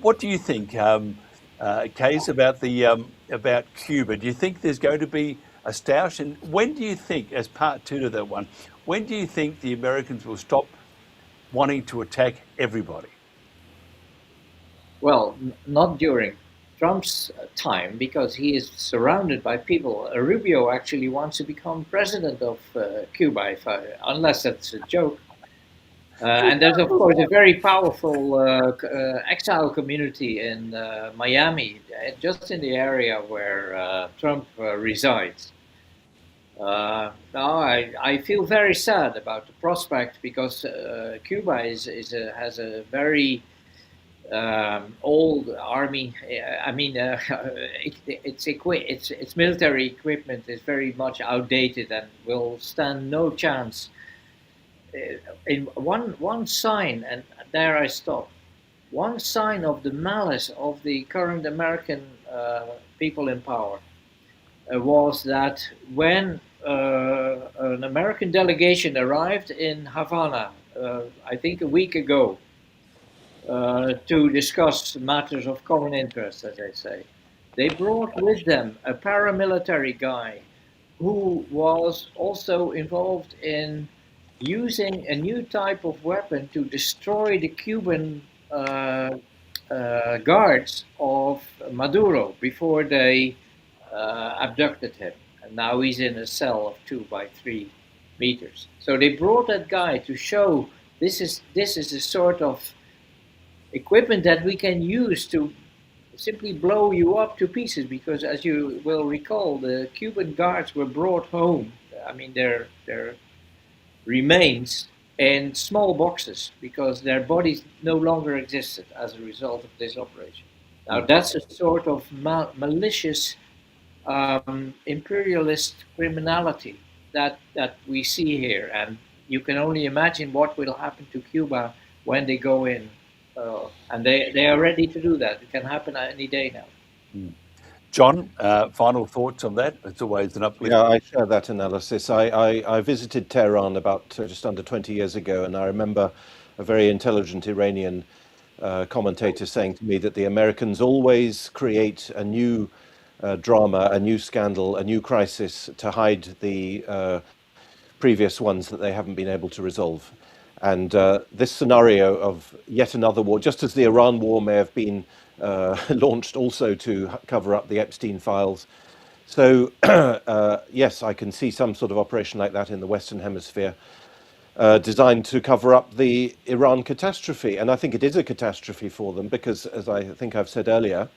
What do you think, Case, about Cuba? Do you think there's going to be a stoush? And when do you think, as part two to that one, when do you think the Americans will stop wanting to attack everybody? Well, not during Trump's time, because he is surrounded by people. Rubio actually wants to become president of Cuba, unless that's a joke. And there's, of course, a very powerful exile community in Miami, just in the area where Trump resides. Now, I feel very sad about the prospect, because Cuba has a very old army. I mean, its military equipment is very much outdated and will stand no chance. In one sign, and there I stop. One sign of the malice of the current American people in power was that when an American delegation arrived in Havana, I think a week ago, to discuss matters of common interest, as they say. They brought with them a paramilitary guy who was also involved in using a new type of weapon to destroy the Cuban guards of Maduro before they abducted him. And now he's in a cell of 2 by 3 meters. So they brought that guy to show this is a sort of equipment that we can use to simply blow you up to pieces, because as you will recall, the Cuban guards were brought home. I mean, their remains in small boxes because their bodies no longer existed as a result of this operation. Now, that's a sort of malicious imperialist criminality that we see here, and you can only imagine what will happen to Cuba when they go in, and they are ready to do that. It can happen any day now. John, final thoughts on that? It's always an uplift. Yeah, I share that analysis. I visited Tehran about just under 20 years ago, and I remember a very intelligent Iranian commentator saying to me that the Americans always create a new drama, a new scandal, a new crisis to hide the previous ones that they haven't been able to resolve. And this scenario of yet another war, just as the Iran war may have been launched also to cover up the Epstein files. So yes, I can see some sort of operation like that in the Western Hemisphere, designed to cover up the Iran catastrophe. And I think it is a catastrophe for them because, as I think I've said earlier,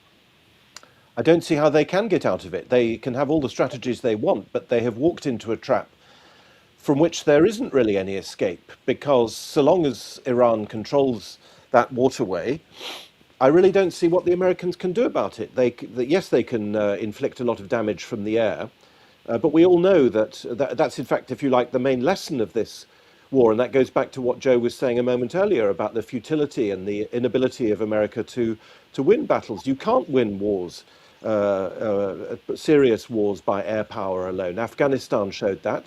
I don't see how they can get out of it. They can have all the strategies they want, but they have walked into a trap from which there isn't really any escape, because so long as Iran controls that waterway, I really don't see what the Americans can do about it. Yes, they can inflict a lot of damage from the air, but we all know that's in fact, if you like, the main lesson of this war, and that goes back to what Joe was saying a moment earlier about the futility and the inability of America to win battles. You can't win wars, serious wars, by air power alone. Afghanistan showed that.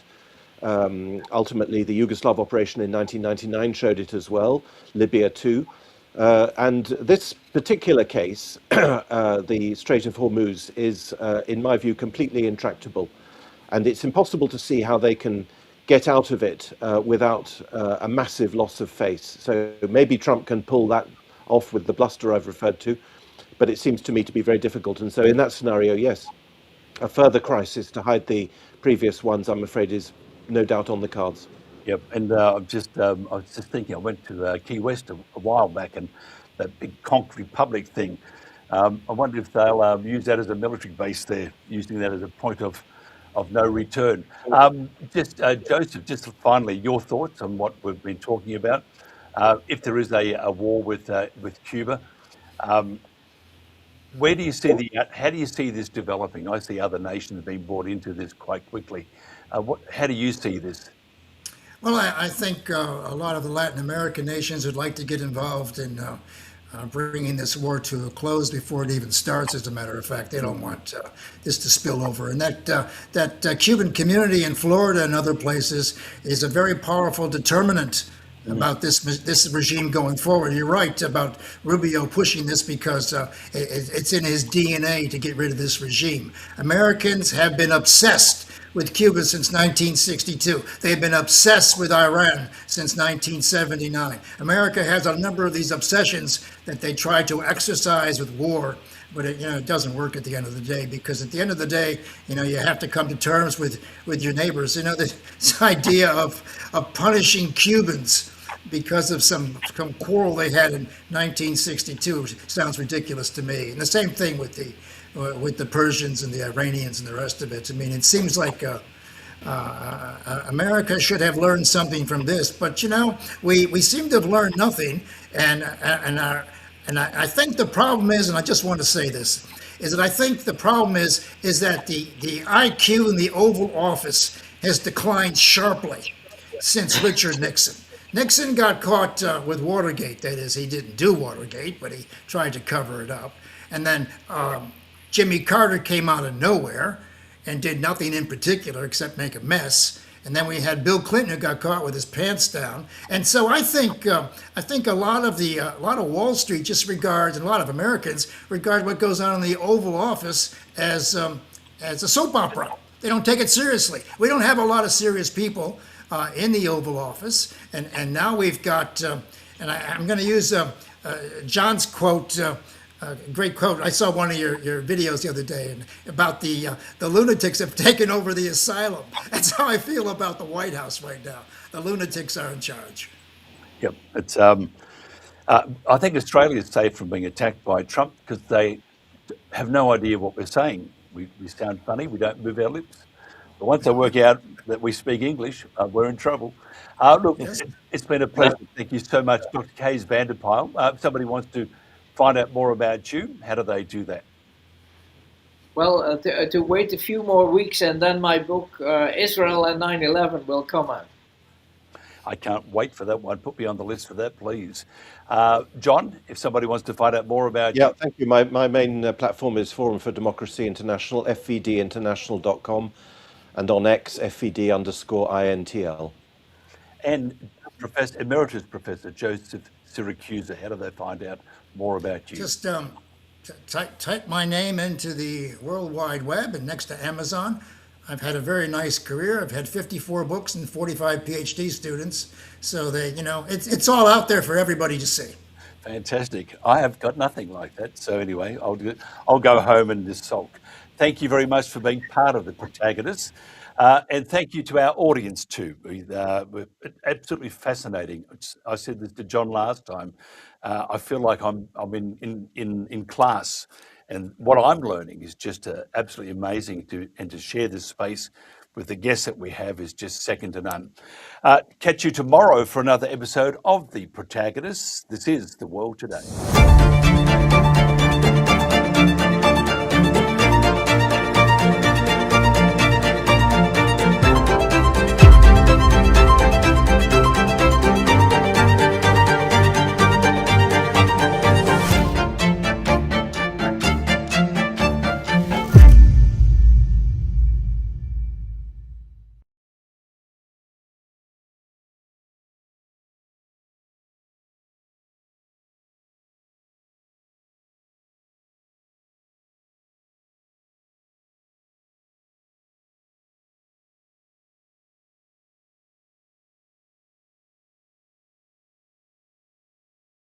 Ultimately, the Yugoslav operation in 1999 showed it as well, Libya too. And this particular case, the Strait of Hormuz, is, in my view, completely intractable. And it's impossible to see how they can get out of it without a massive loss of face. So maybe Trump can pull that off with the bluster I've referred to, but it seems to me to be very difficult. And so in that scenario, yes, a further crisis to hide the previous ones, I'm afraid, is no doubt on the cards. Yep, and I was just thinking, I went to Key West a while back, and that big concrete public thing. I wonder if they'll use that as a military base there, using that as a point of no return. Joseph, just finally, your thoughts on what we've been talking about. If there is a war with Cuba, where do you see how do you see this developing? I see other nations being brought into this quite quickly. How do you see this? Well, I think a lot of the Latin American nations would like to get involved in bringing this war to a close before it even starts. As a matter of fact, they don't want this to spill over. And that Cuban community in Florida and other places is a very powerful determinant about this regime going forward. You're right about Rubio pushing this because it's in his DNA to get rid of this regime. Americans have been obsessed with Cuba since 1962. They've been obsessed with Iran since 1979. America has a number of these obsessions that they try to exercise with war, but it doesn't work at the end of the day, because at the end of the day, you have to come to terms with your neighbors. This idea of punishing Cubans because of some quarrel they had in 1962 sounds ridiculous to me. And the same thing with the Persians and the Iranians and the rest of it. I mean, it seems like America should have learned something from this, but we seem to have learned nothing. And I think the problem is, and I just want to say this, is that I think the problem is that the IQ in the Oval Office has declined sharply since Richard Nixon. Nixon got caught with Watergate. That is, he didn't do Watergate, but he tried to cover it up. And then Jimmy Carter came out of nowhere and did nothing in particular except make a mess. And then we had Bill Clinton, who got caught with his pants down. And so I think a lot of Wall Street just regards, and a lot of Americans regard what goes on in the Oval Office as a soap opera. They don't take it seriously. We don't have a lot of serious people in the Oval Office, and now we've got, and I'm going to use John's quote. Great quote. I saw one of your videos the other day about the lunatics have taken over the asylum. That's how I feel about the White House right now. The lunatics are in charge. Yep, it's. I think Australia is safe from being attacked by Trump because they have no idea what we're saying. We sound funny. We don't move our lips. But once they work out that we speak English, we're in trouble. Look, it's been a pleasure. Thank you so much, Dr. Kees van der Pijl. If somebody wants to find out more about you, how do they do that? Well, to wait a few more weeks and then my book, Israel and 9/11, will come out. I can't wait for that one. Put me on the list for that, please. John, if somebody wants to find out more about Yeah, you. thank you. My main platform is Forum for Democracy International, fvdinternational.com, and on X, fvd_intl. And Emeritus Professor Joseph Siracusa, how do they find out more about you? Just type my name into the World Wide Web and next to Amazon. I've had a very nice career. I've had 54 books and 45 PhD students. So it's all out there for everybody to see. Fantastic. I have got nothing like that. So anyway, I'll go home and just sulk. Thank you very much for being part of the Protagonists. And thank you to our audience too. We're absolutely fascinating. I said this to John last time. I feel like I'm in class, and what I'm learning is just absolutely amazing. To share this space with the guests that we have is just second to none. Catch you tomorrow for another episode of The Protagonists. This is The World Today.